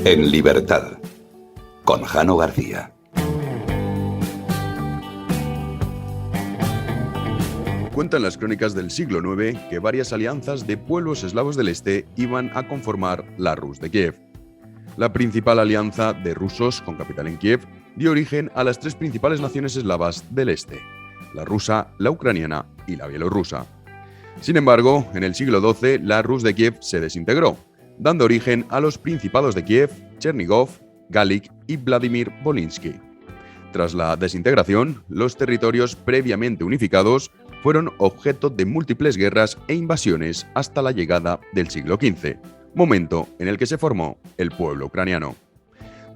En libertad, con Jano García. Cuentan las crónicas del siglo IX que varias alianzas de pueblos eslavos del este iban a conformar la Rus de Kiev. La principal alianza de rusos con capital en Kiev dio origen a las tres principales naciones eslavas del este: la rusa, la ucraniana y la bielorrusa. Sin embargo, en el siglo XII la Rus de Kiev se desintegró, dando origen a los principados de Kiev, Chernigov, Galíc y Vladimir Volinsky. Tras la desintegración, los territorios previamente unificados fueron objeto de múltiples guerras e invasiones hasta la llegada del siglo XV, momento en el que se formó el pueblo ucraniano.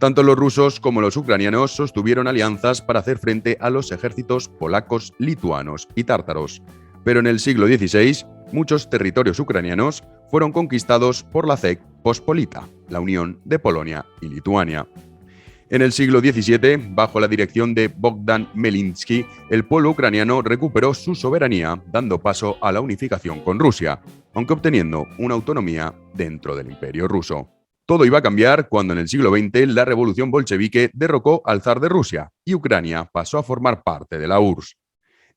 Tanto los rusos como los ucranianos sostuvieron alianzas para hacer frente a los ejércitos polacos, lituanos y tártaros, pero en el siglo XVI muchos territorios ucranianos fueron conquistados por la Czech Pospolita, la unión de Polonia y Lituania. En el siglo XVII, bajo la dirección de Bogdan Khmelnytsky, el pueblo ucraniano recuperó su soberanía, dando paso a la unificación con Rusia, aunque obteniendo una autonomía dentro del Imperio ruso. Todo iba a cambiar cuando en el siglo XX la revolución bolchevique derrocó al zar de Rusia y Ucrania pasó a formar parte de la URSS.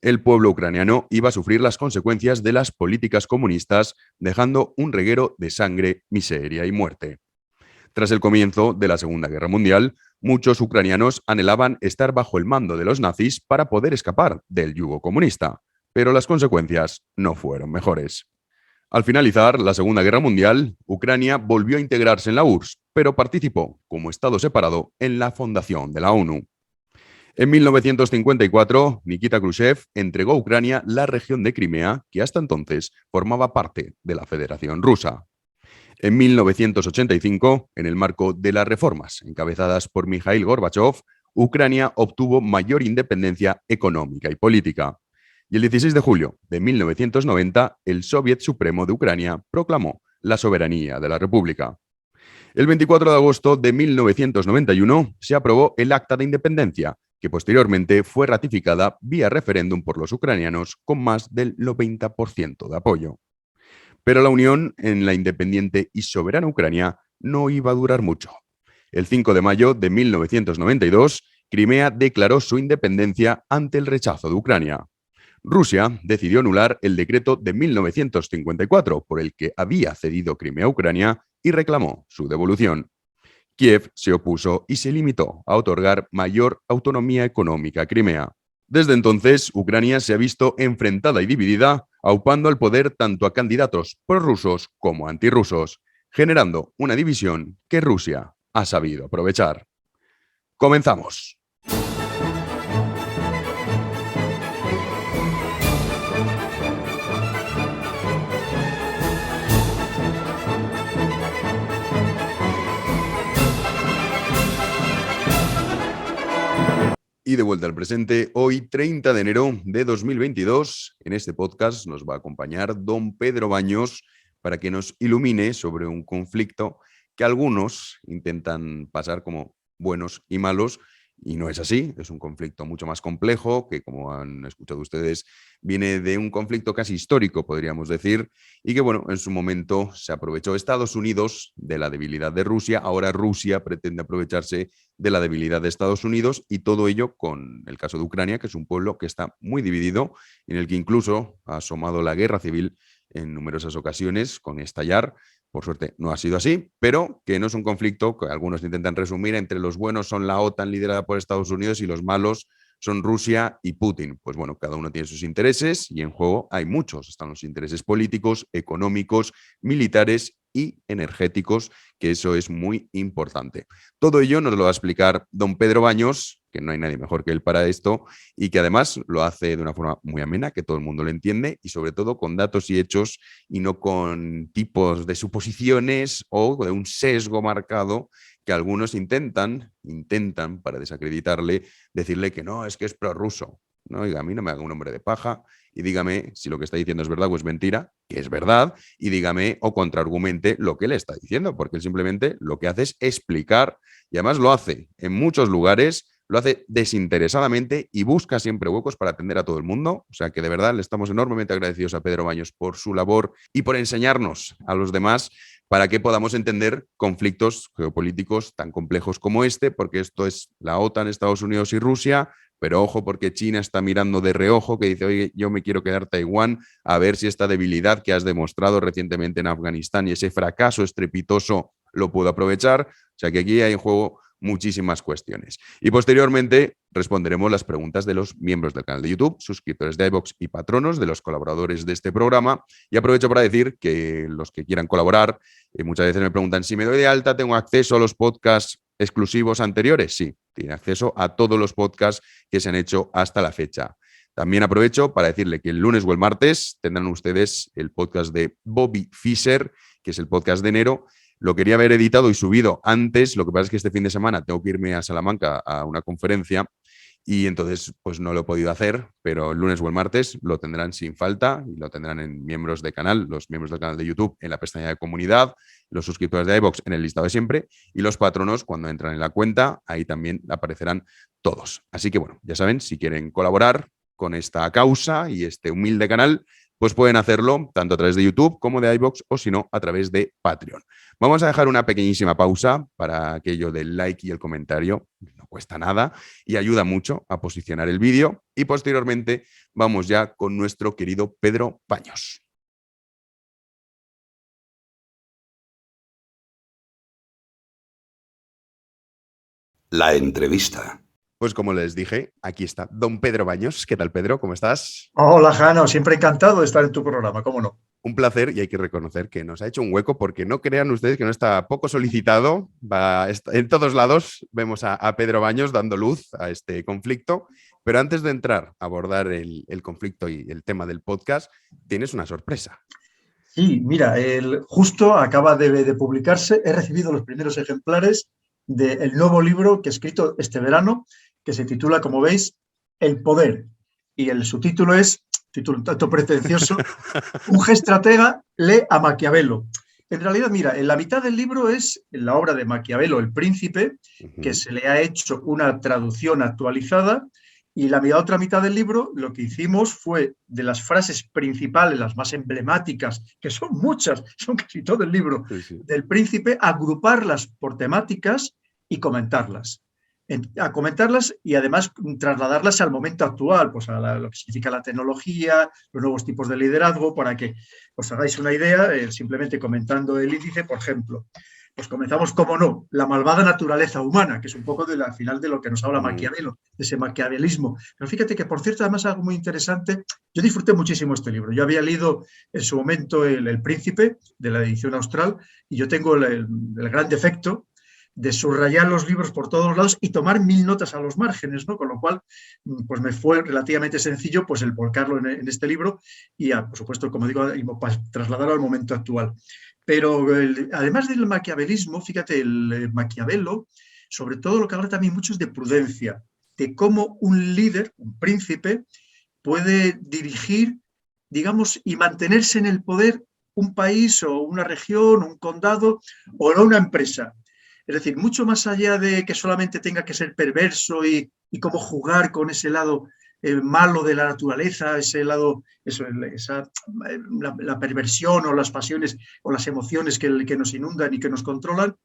El pueblo ucraniano iba a sufrir las consecuencias de las políticas comunistas, dejando un reguero de sangre, miseria y muerte. Tras el comienzo de la Segunda Guerra Mundial, muchos ucranianos anhelaban estar bajo el mando de los nazis para poder escapar del yugo comunista, pero las consecuencias no fueron mejores. Al finalizar la Segunda Guerra Mundial, Ucrania volvió a integrarse en la URSS, pero participó como Estado separado en la fundación de la ONU. En 1954, Nikita Khrushchev entregó a Ucrania la región de Crimea, que hasta entonces formaba parte de la Federación Rusa. En 1985, en el marco de las reformas encabezadas por Mikhail Gorbachev, Ucrania obtuvo mayor independencia económica y política. Y el 16 de julio de 1990, el Soviet Supremo de Ucrania proclamó la soberanía de la República. El 24 de agosto de 1991 se aprobó el Acta de Independencia, que posteriormente fue ratificada vía referéndum por los ucranianos con más del 90% de apoyo. Pero la unión en la independiente y soberana Ucrania no iba a durar mucho. El 5 de mayo de 1992, Crimea declaró su independencia ante el rechazo de Ucrania. Rusia decidió anular el decreto de 1954 por el que había cedido Crimea a Ucrania y reclamó su devolución. Kiev se opuso y se limitó a otorgar mayor autonomía económica a Crimea. Desde entonces, Ucrania se ha visto enfrentada y dividida, aupando al poder tanto a candidatos prorrusos como antirrusos, generando una división que Rusia ha sabido aprovechar. Comenzamos. Y de vuelta al presente, hoy 30 de enero de 2022, en este podcast nos va a acompañar don Pedro Baños para que nos ilumine sobre un conflicto que algunos intentan pasar como buenos y malos, y no es así. Es un conflicto mucho más complejo que, como han escuchado ustedes, viene de un conflicto casi histórico, podríamos decir, y que, bueno, en su momento se aprovechó Estados Unidos de la debilidad de Rusia. Ahora Rusia pretende aprovecharse de la debilidad de Estados Unidos, y todo ello con el caso de Ucrania, que es un pueblo que está muy dividido, en el que incluso ha asomado la guerra civil en numerosas ocasiones con estallar. Por suerte no ha sido así, pero que no es un conflicto que algunos intentan resumir entre los buenos son la OTAN liderada por Estados Unidos y los malos son Rusia y Putin. Pues bueno, cada uno tiene sus intereses y en juego hay muchos. Están los intereses políticos, económicos, militares y energéticos, que eso es muy importante. Todo ello nos lo va a explicar don Pedro Baños, que no hay nadie mejor que él para esto, y que además lo hace de una forma muy amena, que todo el mundo lo entiende, y sobre todo con datos y hechos, y no con tipos de suposiciones o de un sesgo marcado que algunos intentan para desacreditarle, decirle que no, es que es prorruso. No, oiga, a mí no me haga un hombre de paja y dígame si lo que está diciendo es verdad o es mentira, que es verdad, y dígame o contraargumente lo que él está diciendo, porque él simplemente lo que hace es explicar, y además lo hace en muchos lugares, lo hace desinteresadamente y busca siempre huecos para atender a todo el mundo. O sea que de verdad le estamos enormemente agradecidos a Pedro Baños por su labor y por enseñarnos a los demás para que podamos entender conflictos geopolíticos tan complejos como este, porque esto es la OTAN, Estados Unidos y Rusia, pero ojo porque China está mirando de reojo, que dice, oye, yo me quiero quedar Taiwán, a ver si esta debilidad que has demostrado recientemente en Afganistán y ese fracaso estrepitoso lo puedo aprovechar. O sea que aquí hay en juego muchísimas cuestiones. Y posteriormente responderemos las preguntas de los miembros del canal de YouTube, suscriptores de iVoox y patronos, de los colaboradores de este programa. Y aprovecho para decir que los que quieran colaborar, muchas veces me preguntan si me doy de alta, ¿tengo acceso a los podcasts exclusivos anteriores? Sí, tiene acceso a todos los podcasts que se han hecho hasta la fecha. También aprovecho para decirle que el lunes o el martes tendrán ustedes el podcast de Bobby Fischer, que es el podcast de enero. Lo quería haber editado y subido antes, lo que pasa es que este fin de semana tengo que irme a Salamanca a una conferencia y entonces pues no lo he podido hacer, pero el lunes o el martes lo tendrán sin falta y lo tendrán en miembros de canal, los miembros del canal de YouTube en la pestaña de comunidad, los suscriptores de iVoox en el listado de siempre y los patronos cuando entran en la cuenta, ahí también aparecerán todos. Así que bueno, ya saben, si quieren colaborar con esta causa y este humilde canal, pues pueden hacerlo tanto a través de YouTube como de iVoox o si no, a través de Patreon. Vamos a dejar una pequeñísima pausa para aquello del like y el comentario, no cuesta nada y ayuda mucho a posicionar el vídeo y posteriormente vamos ya con nuestro querido Pedro Baños. La entrevista. Pues como les dije, aquí está don Pedro Baños. ¿Qué tal, Pedro? ¿Cómo estás? Hola, Jano. Siempre encantado de estar en tu programa, ¿cómo no? Un placer y hay que reconocer que nos ha hecho un hueco porque no crean ustedes que no está poco solicitado. En todos lados vemos a Pedro Baños dando luz a este conflicto. Pero antes de entrar a abordar el conflicto y el tema del podcast, tienes una sorpresa. Sí, mira, justo acaba de publicarse, he recibido los primeros ejemplares del nuevo libro que he escrito este verano, que se titula, como veis, El poder. Y el subtítulo es, título un tanto pretencioso, Un estratega lee a Maquiavelo. En realidad, mira, en la mitad del libro es la obra de Maquiavelo, El Príncipe, que se le ha hecho una traducción actualizada, y la otra mitad del libro lo que hicimos fue de las frases principales, las más emblemáticas, que son muchas, son casi todo el libro, del Príncipe, agruparlas por temáticas y comentarlas. A comentarlas y además trasladarlas al momento actual, pues a lo que significa la tecnología, los nuevos tipos de liderazgo, para que os hagáis una idea, simplemente comentando el índice, por ejemplo. Pues comenzamos, como no, la malvada naturaleza humana, que es un poco al final de lo que nos habla Maquiavelo, de ese maquiavelismo. Pero fíjate que, por cierto, además algo muy interesante, yo disfruté muchísimo este libro. Yo había leído en su momento El Príncipe, de la edición austral, y yo tengo el gran defecto de subrayar los libros por todos lados y tomar 1000 notas a los márgenes, ¿no? Con lo cual, pues me fue relativamente sencillo pues el volcarlo en este libro y, por supuesto, como digo, trasladarlo al momento actual. Pero además del maquiavelismo, fíjate, el Maquiavelo, sobre todo lo que habla también mucho es de prudencia, de cómo un líder, un príncipe, puede dirigir, digamos, y mantenerse en el poder un país o una región, un condado o no una empresa. Es decir, mucho más allá de que solamente tenga que ser perverso y cómo jugar con ese lado malo de la naturaleza, ese lado, la perversión o las pasiones o las emociones que nos inundan y que nos controlan,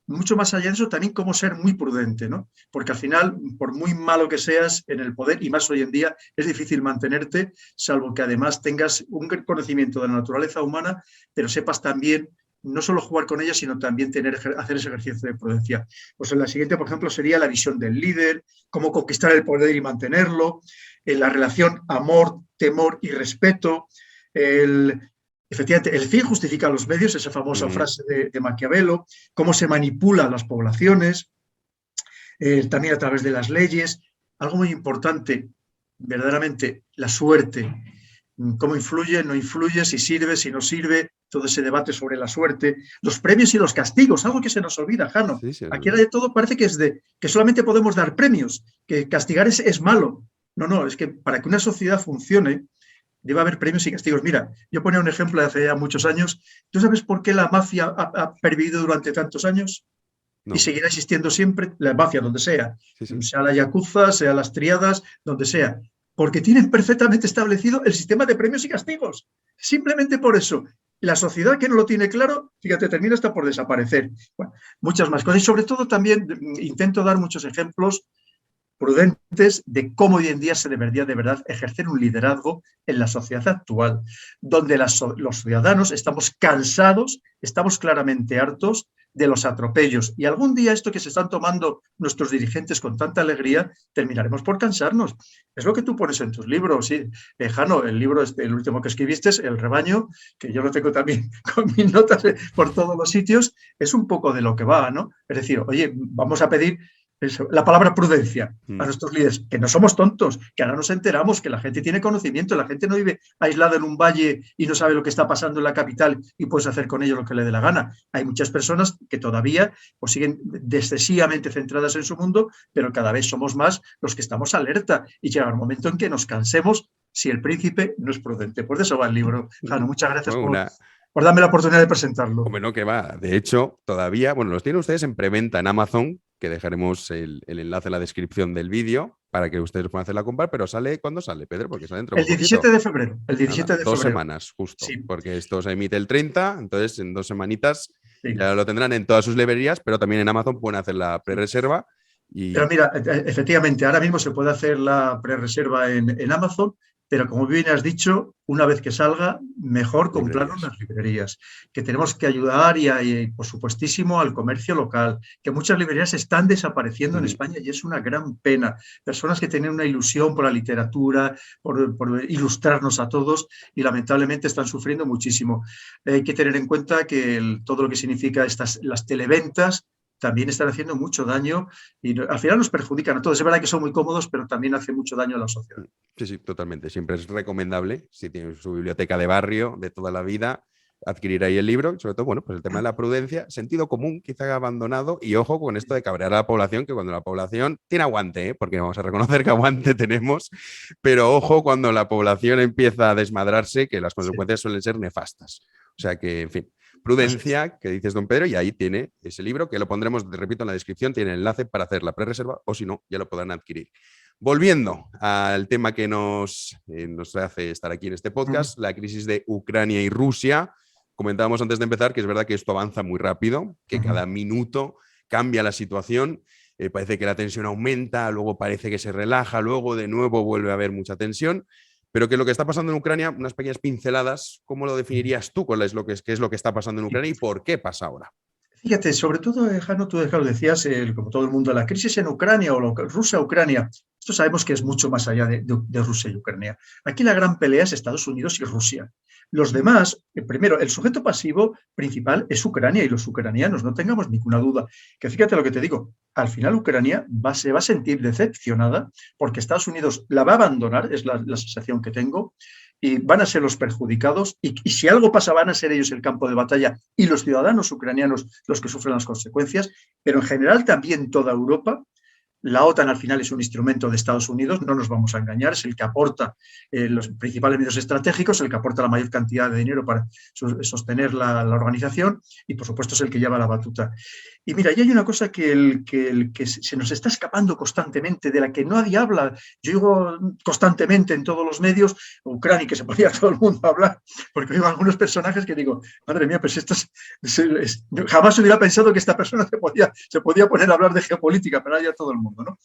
mucho más allá de eso también cómo ser muy prudente, ¿no? Porque al final, por muy malo que seas en el poder, y más hoy en día, es difícil mantenerte, salvo que además tengas un conocimiento de la naturaleza humana, pero sepas también no solo jugar con ella, sino también hacer ese ejercicio de prudencia. Pues en la siguiente, por ejemplo, sería la visión del líder, cómo conquistar el poder y mantenerlo, en la relación amor, temor y respeto. Efectivamente, el fin justifica los medios, esa famosa frase de Maquiavelo, cómo se manipulan las poblaciones, también a través de las leyes. Algo muy importante, verdaderamente, la suerte. Cómo influye, no influye, si sirve, si no sirve, todo ese debate sobre la suerte, los premios y los castigos, algo que se nos olvida, Jano. Sí, aquí de todo parece que es que solamente podemos dar premios, que castigar es malo. No, es que para que una sociedad funcione debe haber premios y castigos. Mira, yo ponía un ejemplo de hace ya muchos años. ¿Tú sabes por qué la mafia ha pervivido durante tantos años? No. Y seguirá existiendo siempre, la mafia, donde sea. Sea la yakuza, sea las triadas, donde sea. Porque tienen perfectamente establecido el sistema de premios y castigos. Simplemente por eso. la sociedad que no lo tiene claro, fíjate, termina hasta por desaparecer. Bueno, muchas más cosas. Y sobre todo también intento dar muchos ejemplos prudentes de cómo hoy en día se debería de verdad ejercer un liderazgo en la sociedad actual, donde los ciudadanos estamos cansados, estamos claramente hartos de los atropellos. Y algún día esto que se están tomando nuestros dirigentes con tanta alegría, terminaremos por cansarnos. Es lo que tú pones en tus libros, sí. Jano, el libro, el último que escribiste, El rebaño, que yo lo tengo también con mis notas por todos los sitios, es un poco de lo que va, ¿no? Es decir, oye, vamos a pedir la palabra prudencia a nuestros líderes, que no somos tontos, que ahora nos enteramos que la gente tiene conocimiento, la gente no vive aislada en un valle y no sabe lo que está pasando en la capital y puedes hacer con ello lo que le dé la gana. Hay muchas personas que todavía pues, siguen excesivamente centradas en su mundo, pero cada vez somos más los que estamos alerta y llega el momento en que nos cansemos si el príncipe no es prudente. Por eso va el libro. Jano, muchas gracias por darme la oportunidad de presentarlo. Hombre, no, que va. De hecho, todavía, bueno, los tienen ustedes en preventa en Amazon, que dejaremos el enlace en la descripción del vídeo para que ustedes puedan hacer la compra, pero sale, ¿cuándo sale, Pedro? Porque sale dentro de El 17 de febrero. El 17 de febrero. 2 semanas, justo. Sí. Porque esto se emite el 30, entonces en 2 semanitas ya lo tendrán en todas sus librerías, pero también en Amazon pueden hacer la prerreserva. Pero mira, efectivamente, ahora mismo se puede hacer la prerreserva en Amazon, pero como bien has dicho, una vez que salga, mejor comprarlo en las librerías, que tenemos que ayudar y, por supuestísimo, al comercio local, que muchas librerías están desapareciendo en España y es una gran pena. Personas que tienen una ilusión por la literatura, por ilustrarnos a todos y lamentablemente están sufriendo muchísimo. Hay que tener en cuenta que todo lo que significa las televentas también están haciendo mucho daño y al final nos perjudican a todos. Es verdad que son muy cómodos, pero también hace mucho daño a la sociedad. Sí, sí, totalmente. Siempre es recomendable, si tiene su biblioteca de barrio de toda la vida, adquirir ahí el libro. Sobre todo, bueno, pues el tema de la prudencia, sentido común, quizá abandonado, y ojo con esto de cabrear a la población, que cuando la población tiene aguante, porque vamos a reconocer que aguante tenemos, pero ojo cuando la población empieza a desmadrarse, que las consecuencias suelen ser nefastas. O sea que, en fin, prudencia, que dices, don Pedro, y ahí tiene ese libro, que lo pondremos, repito, en la descripción, tiene el enlace para hacer la prerreserva, o si no, ya lo podrán adquirir. Volviendo al tema que nos hace estar aquí en este podcast, la crisis de Ucrania y Rusia. Comentábamos antes de empezar que es verdad que esto avanza muy rápido, que cada minuto cambia la situación, parece que la tensión aumenta, luego parece que se relaja, luego de nuevo vuelve a haber mucha tensión. Pero que lo que está pasando en Ucrania, unas pequeñas pinceladas, ¿cómo lo definirías tú? ¿Qué es lo que está pasando en Ucrania y por qué pasa ahora? Fíjate, sobre todo, Jano, tú lo decías, como todo el mundo, la crisis en Ucrania o Rusia-Ucrania, esto sabemos que es mucho más allá de Rusia y Ucrania. Aquí la gran pelea es Estados Unidos y Rusia. Los demás, primero, el sujeto pasivo principal es Ucrania y los ucranianos, no tengamos ninguna duda. Que fíjate lo que te digo, al final Ucrania se va a sentir decepcionada porque Estados Unidos la va a abandonar, es la sensación que tengo, y van a ser los perjudicados y si algo pasa van a ser ellos el campo de batalla y los ciudadanos ucranianos los que sufren las consecuencias, pero en general también toda Europa. La OTAN al final es un instrumento de Estados Unidos, no nos vamos a engañar, es el que aporta los principales medios estratégicos, el que aporta la mayor cantidad de dinero para sostener la organización y por supuesto es el que lleva la batuta. Y mira, y hay una cosa que se nos está escapando constantemente, de la que nadie habla. Yo digo constantemente en todos los medios, Ucrania, que se podía todo el mundo hablar, porque oigo algunos personajes que digo, madre mía, pues jamás hubiera pensado que esta persona se podía poner a hablar de geopolítica, pero ahora ya todo el mundo, ¿no?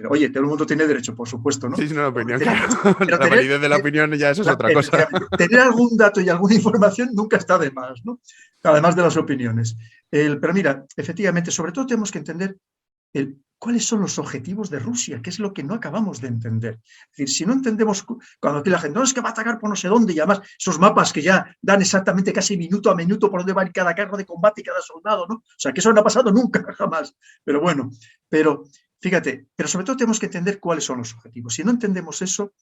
Oye, todo el mundo tiene derecho, por supuesto, ¿no? Sí, una opinión, claro. La validez de la opinión ya eso es otra cosa. Tener algún dato y alguna información nunca está de más, ¿no? Además de las opiniones. Pero mira, efectivamente, sobre todo tenemos que entender cuáles son los objetivos de Rusia, que es lo que no acabamos de entender. Es decir, si no entendemos, cuando aquí la gente, no, es que va a atacar por no sé dónde, y además esos mapas que ya dan exactamente casi minuto a minuto por dónde va cada carro de combate y cada soldado, ¿no? O sea, que eso no ha pasado nunca, jamás. Pero bueno, fíjate, pero sobre todo tenemos que entender cuáles son los objetivos. Si no entendemos eso,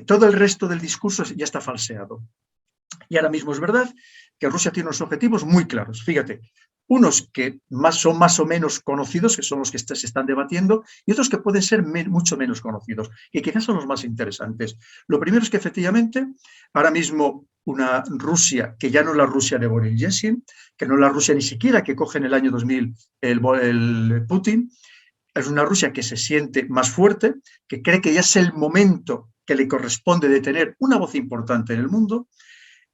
todo el resto del discurso ya está falseado. Y ahora mismo es verdad que Rusia tiene unos objetivos muy claros. Fíjate, unos que son más o menos conocidos, que son los que se están debatiendo, y otros que pueden ser mucho menos conocidos, que quizás son los más interesantes. Lo primero es que efectivamente, ahora mismo una Rusia que ya no es la Rusia de Boris Yeltsin, que no es la Rusia ni siquiera que coge en el año 2000 el Putin, es una Rusia que se siente más fuerte, que cree que ya es el momento que le corresponde de tener una voz importante en el mundo,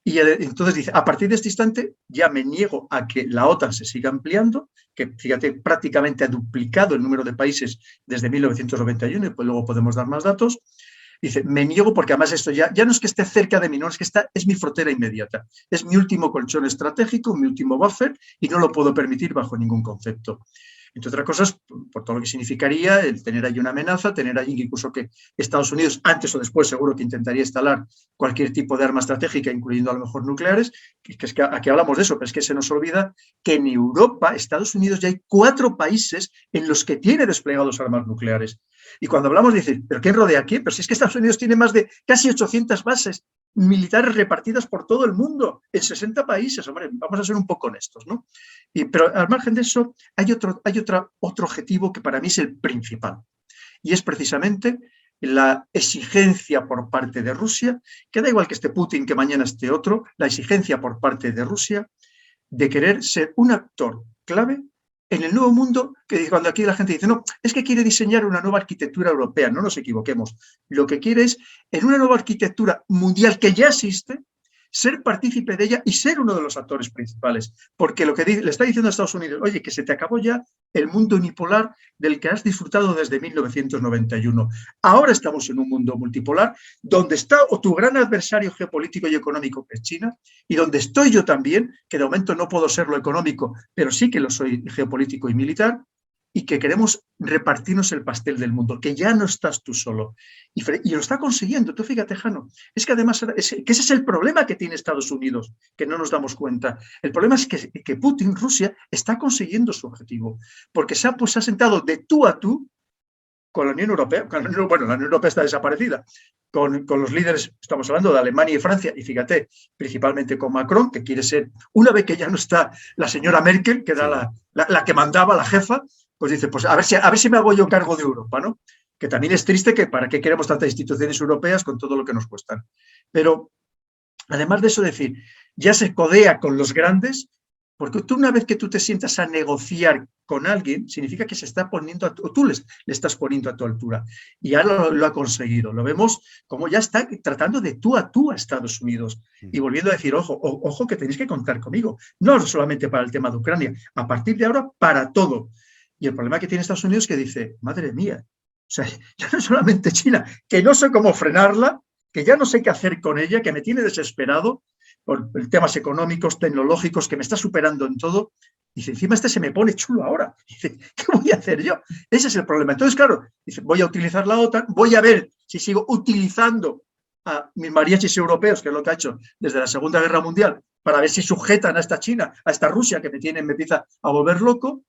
Y entonces dice, a partir de este instante ya me niego a que la OTAN se siga ampliando, que fíjate, prácticamente ha duplicado el número de países desde 1991, y pues luego podemos dar más datos. Dice, me niego porque además esto ya no es que esté cerca de mí, no, es que es mi frontera inmediata, es mi último colchón estratégico, mi último buffer, y no lo puedo permitir bajo ningún concepto. Entre otras cosas, por todo lo que significaría el tener ahí una amenaza, tener ahí incluso que Estados Unidos, antes o después, seguro que intentaría instalar cualquier tipo de arma estratégica, incluyendo a lo mejor nucleares, que es que aquí hablamos de eso, pero es que se nos olvida que en Europa, Estados Unidos, ya hay 4 países en los que tiene desplegados armas nucleares. Y cuando hablamos de decir, ¿pero quién rodea a quién? Pero si es que Estados Unidos tiene más de casi 800 bases militares repartidas por todo el mundo, en 60 países, hombre, vamos a ser un poco honestos, ¿no? Pero al margen de eso, hay otro objetivo que para mí es el principal, y es precisamente la exigencia por parte de Rusia, que da igual que esté Putin, que mañana esté otro, la exigencia por parte de Rusia de querer ser un actor clave en el nuevo mundo, que cuando aquí la gente dice, no, es que quiere diseñar una nueva arquitectura europea, no nos equivoquemos. Lo que quiere es, en una nueva arquitectura mundial que ya existe, ser partícipe de ella y ser uno de los actores principales. Porque lo que le está diciendo a Estados Unidos, oye, que se te acabó ya el mundo unipolar del que has disfrutado desde 1991. Ahora estamos en un mundo multipolar donde está tu gran adversario geopolítico y económico, que es China, y donde estoy yo también, que de momento no puedo ser lo económico, pero sí que lo soy geopolítico y militar, y que queremos repartirnos el pastel del mundo, que ya no estás tú solo. Y lo está consiguiendo. Tú fíjate, Jano, es que además que ese es el problema que tiene Estados Unidos, que no nos damos cuenta. El problema es que Putin, Rusia, está consiguiendo su objetivo, porque se ha sentado de tú a tú con la Unión Europea. Bueno, la Unión Europea está desaparecida. Con los líderes, estamos hablando de Alemania y Francia, y fíjate, principalmente con Macron, que quiere ser, una vez que ya no está la señora Merkel, que era la que mandaba, la jefa, pues dice, pues a ver si me hago yo cargo de Europa, ¿no? Que también es triste, que para qué queremos tantas instituciones europeas con todo lo que nos cuestan. Pero, además de eso, decir, ya se codea con los grandes, porque tú, una vez que tú te sientas a negociar con alguien, significa que se está poniendo, o tú le estás poniendo a tu altura. Y ahora lo ha conseguido. Lo vemos como ya está tratando de tú a Estados Unidos. Y volviendo a decir, ojo, que tenéis que contar conmigo. No solamente para el tema de Ucrania, a partir de ahora, para todo. Y el problema que tiene Estados Unidos es que dice, madre mía, o sea, ya no solamente China, que no sé cómo frenarla, que ya no sé qué hacer con ella, que me tiene desesperado por temas económicos, tecnológicos, que me está superando en todo. Dice, encima se me pone chulo ahora. Dice, ¿qué voy a hacer yo? Ese es el problema. Entonces, claro, dice, voy a utilizar la OTAN, voy a ver si sigo utilizando a mis mariachis europeos, que es lo que ha hecho desde la Segunda Guerra Mundial, para ver si sujetan a esta China, a esta Rusia, que me empieza a volver loco.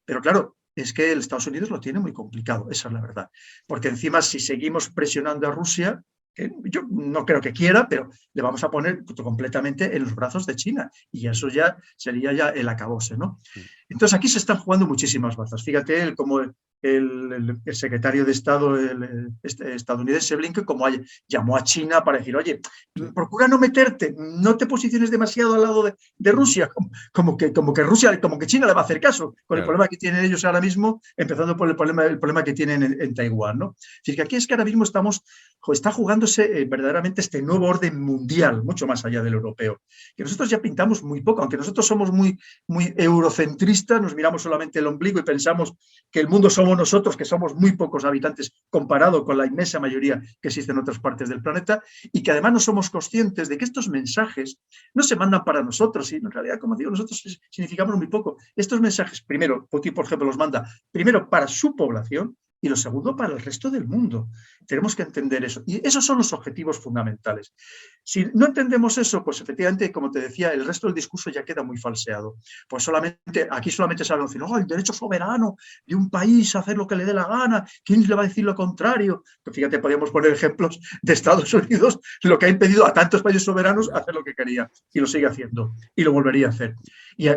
Pero claro, es que el Estados Unidos lo tiene muy complicado, esa es la verdad. Porque encima, si seguimos presionando a Rusia, que yo no creo que quiera, pero le vamos a poner completamente en los brazos de China, y eso ya sería ya el acabose, ¿no? Entonces aquí se están jugando muchísimas bazas. Fíjate como el secretario de Estado estadounidense, Blinken, como llamó a China para decir, oye, procura no meterte, no te posiciones demasiado al lado de Rusia, como que China le va a hacer caso, con el problema que tienen ellos ahora mismo, empezando por el problema que tienen en Taiwán, ¿no? Es decir, que aquí es que ahora mismo está jugándose verdaderamente este nuevo orden mundial, mucho más allá del europeo, que nosotros ya pintamos muy poco, aunque nosotros somos muy eurocentristas, nos miramos solamente el ombligo y pensamos que el mundo somos nosotros, que somos muy pocos habitantes comparado con la inmensa mayoría que existe en otras partes del planeta, y que además no somos conscientes de que estos mensajes no se mandan para nosotros, y en realidad, como digo, nosotros significamos muy poco. Estos mensajes, primero, Putin, por ejemplo, los manda primero para su población, y lo segundo para el resto del mundo. Tenemos que entender eso. Y esos son los objetivos fundamentales. Si no entendemos eso, pues efectivamente, como te decía, el resto del discurso ya queda muy falseado. Pues aquí solamente se habla de el derecho soberano de un país a hacer lo que le dé la gana. ¿Quién le va a decir lo contrario? Pues fíjate, podríamos poner ejemplos de Estados Unidos, lo que ha impedido a tantos países soberanos hacer lo que quería, y lo sigue haciendo, y lo volvería a hacer.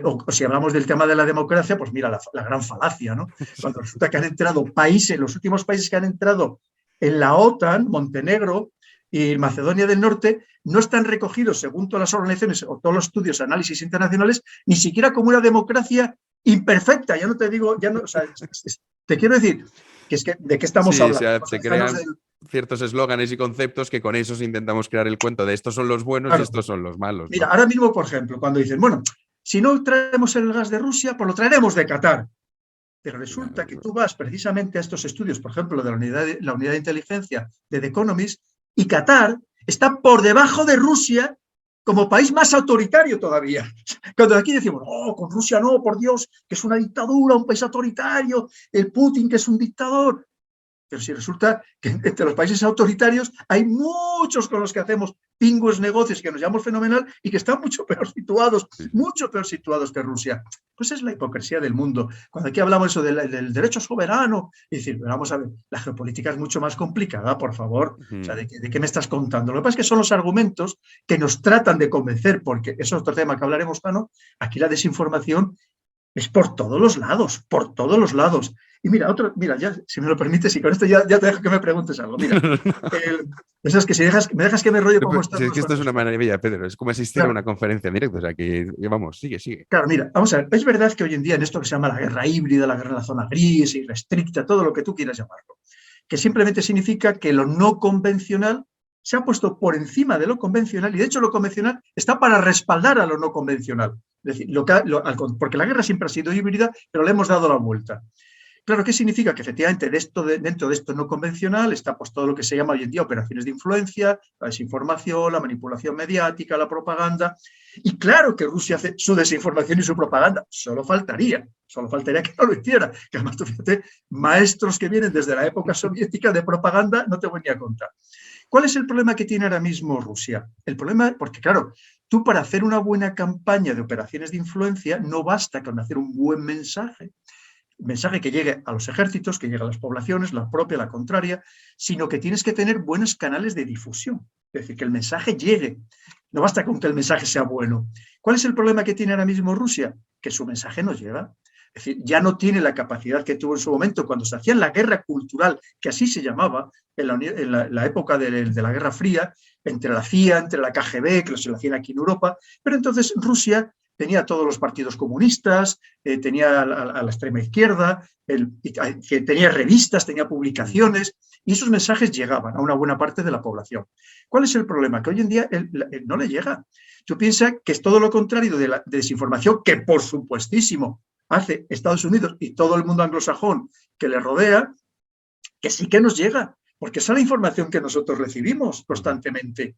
O si hablamos del tema de la democracia, pues mira la gran falacia, ¿no? Cuando resulta que han entrado países, los últimos países que han entrado en la OTAN, Montenegro y Macedonia del Norte, no están recogidos, según todas las organizaciones o todos los estudios, análisis internacionales, ni siquiera como una democracia imperfecta. Ya no te digo, o sea, te quiero decir que es que ¿de qué estamos hablando? Se crean ciertos eslóganes y conceptos que con esos intentamos crear el cuento de estos son los buenos Claro. y estos son los malos, ¿no? Mira, ahora mismo, por ejemplo, cuando dicen, bueno, si no traemos el gas de Rusia, pues lo traeremos de Qatar. Pero resulta que tú vas precisamente a estos estudios, por ejemplo, de la unidad de inteligencia de The Economist, y Qatar está por debajo de Rusia como país más autoritario todavía. Cuando aquí decimos, oh, con Rusia no, por Dios, que es una dictadura, un país autoritario, el Putin que es un dictador. Pero si resulta que entre los países autoritarios hay muchos con los que hacemos pingües negocios que nos llamamos fenomenal y que están mucho peor situados que Rusia. Pues es la hipocresía del mundo. Cuando aquí hablamos eso del derecho soberano, y decir, vamos a ver, la geopolítica es mucho más complicada, por favor. O sea, ¿de qué me estás contando? Lo que pasa es que son los argumentos que nos tratan de convencer, porque eso es otro tema que hablaremos, Tano. Aquí la desinformación es por todos los lados, por todos los lados. Y mira, mira, ya, si me lo permites, y con esto ya te dejo que me preguntes algo. Mira, eso es que si me dejas que me rollo como estás. Es que esto es una maravilla, Pedro. Es como asistir a una conferencia en directo. O sea, que vamos, sigue. Claro, mira, vamos a ver. Es verdad que hoy en día en esto que se llama la guerra híbrida, la guerra en la zona gris, irrestricta, todo lo que tú quieras llamarlo, que simplemente significa que lo no convencional se ha puesto por encima de lo convencional y de hecho lo convencional está para respaldar a lo no convencional. Es decir, porque la guerra siempre ha sido híbrida, pero le hemos dado la vuelta. Claro, ¿qué significa? Que efectivamente dentro de esto no convencional está pues todo lo que se llama hoy en día operaciones de influencia, la desinformación, la manipulación mediática, la propaganda. Y claro que Rusia hace su desinformación y su propaganda. Solo faltaría que no lo hiciera. Que además, tú fíjate, maestros que vienen desde la época soviética de propaganda, no te voy ni a contar. ¿Cuál es el problema que tiene ahora mismo Rusia? El problema, porque claro, tú para hacer una buena campaña de operaciones de influencia no basta con hacer un buen mensaje que llegue a los ejércitos, que llegue a las poblaciones, la propia, la contraria, sino que tienes que tener buenos canales de difusión. Es decir, que el mensaje llegue. No basta con que el mensaje sea bueno. ¿Cuál es el problema que tiene ahora mismo Rusia? Que su mensaje no llega. Es decir, ya no tiene la capacidad que tuvo en su momento cuando se hacía la guerra cultural, que así se llamaba, en la época de la Guerra Fría, entre la CIA, entre la KGB, que se lo hacían aquí en Europa, pero entonces Rusia tenía todos los partidos comunistas, tenía a la extrema izquierda, que tenía revistas, tenía publicaciones, y esos mensajes llegaban a una buena parte de la población. ¿Cuál es el problema? Que hoy en día no le llega. Tú piensas que es todo lo contrario de la desinformación, que por supuestísimo hace Estados Unidos y todo el mundo anglosajón que le rodea, que sí que nos llega, porque esa es la información que nosotros recibimos constantemente.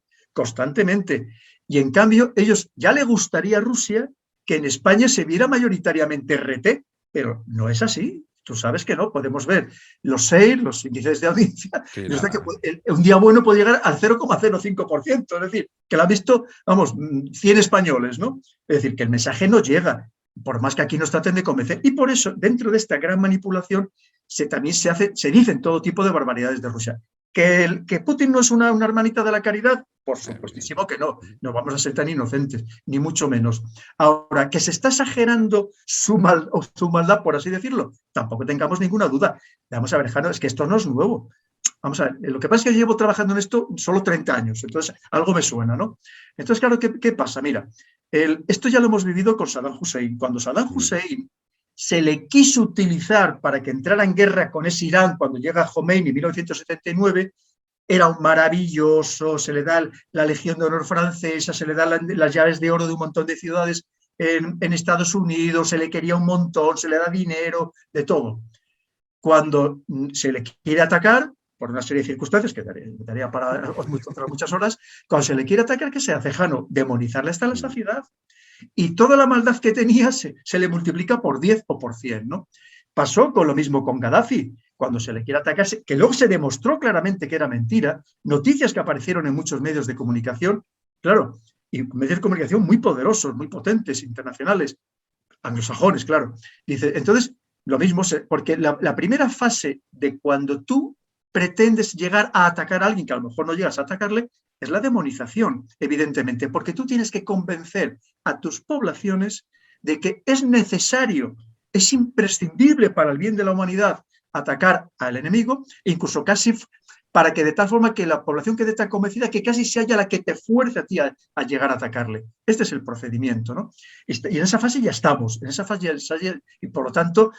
Y en cambio, ellos ya le gustaría a Rusia que en España se viera mayoritariamente RT, pero no es así. Tú sabes que no, podemos ver los SEIR, los índices de audiencia, que un día bueno puede llegar al 0,05%, es decir, que lo han visto, 100 españoles, ¿no? Es decir, que el mensaje no llega, por más que aquí nos traten de convencer. Y por eso, dentro de esta gran manipulación, también se dicen todo tipo de barbaridades de Rusia. ¿Que Putin no es una hermanita de la caridad? Por supuestísimo que no. No vamos a ser tan inocentes, ni mucho menos. Ahora, que se está exagerando su maldad, por así decirlo, tampoco tengamos ninguna duda. Vamos a ver, Jano, es que esto no es nuevo. Vamos a ver, lo que pasa es que yo llevo trabajando en esto solo 30 años, entonces algo me suena, ¿no? Entonces, claro, ¿qué pasa? Mira, esto ya lo hemos vivido con Saddam Hussein. Cuando Saddam Hussein se le quiso utilizar para que entrara en guerra con ese Irán cuando llega Khomeini en 1979, era un maravilloso, se le da la Legión de Honor francesa, se le da las llaves de oro de un montón de ciudades en Estados Unidos, se le quería un montón, se le da dinero, de todo. Cuando se le quiere atacar, por una serie de circunstancias que daría para otras muchas horas, cuando se le quiere atacar, ¿qué se hace, Jano? Demonizarle hasta la saciedad. Y toda la maldad que tenía se le multiplica por 10 o por 100, ¿no? Pasó con lo mismo con Gaddafi, cuando se le quiere atacar, que luego se demostró claramente que era mentira, noticias que aparecieron en muchos medios de comunicación, claro, y medios de comunicación muy poderosos, muy potentes, internacionales, anglosajones, claro. Dice, entonces, lo mismo, porque la primera fase de cuando tú pretendes llegar a atacar a alguien que a lo mejor no llegas a atacarle, es la demonización, evidentemente, porque tú tienes que convencer a tus poblaciones de que es necesario, es imprescindible para el bien de la humanidad atacar al enemigo, e incluso casi para que de tal forma que la población quede tan convencida que casi sea la que te fuerce a ti a llegar a atacarle. Este es el procedimiento, ¿no? Y en esa fase ya estamos, y por lo tanto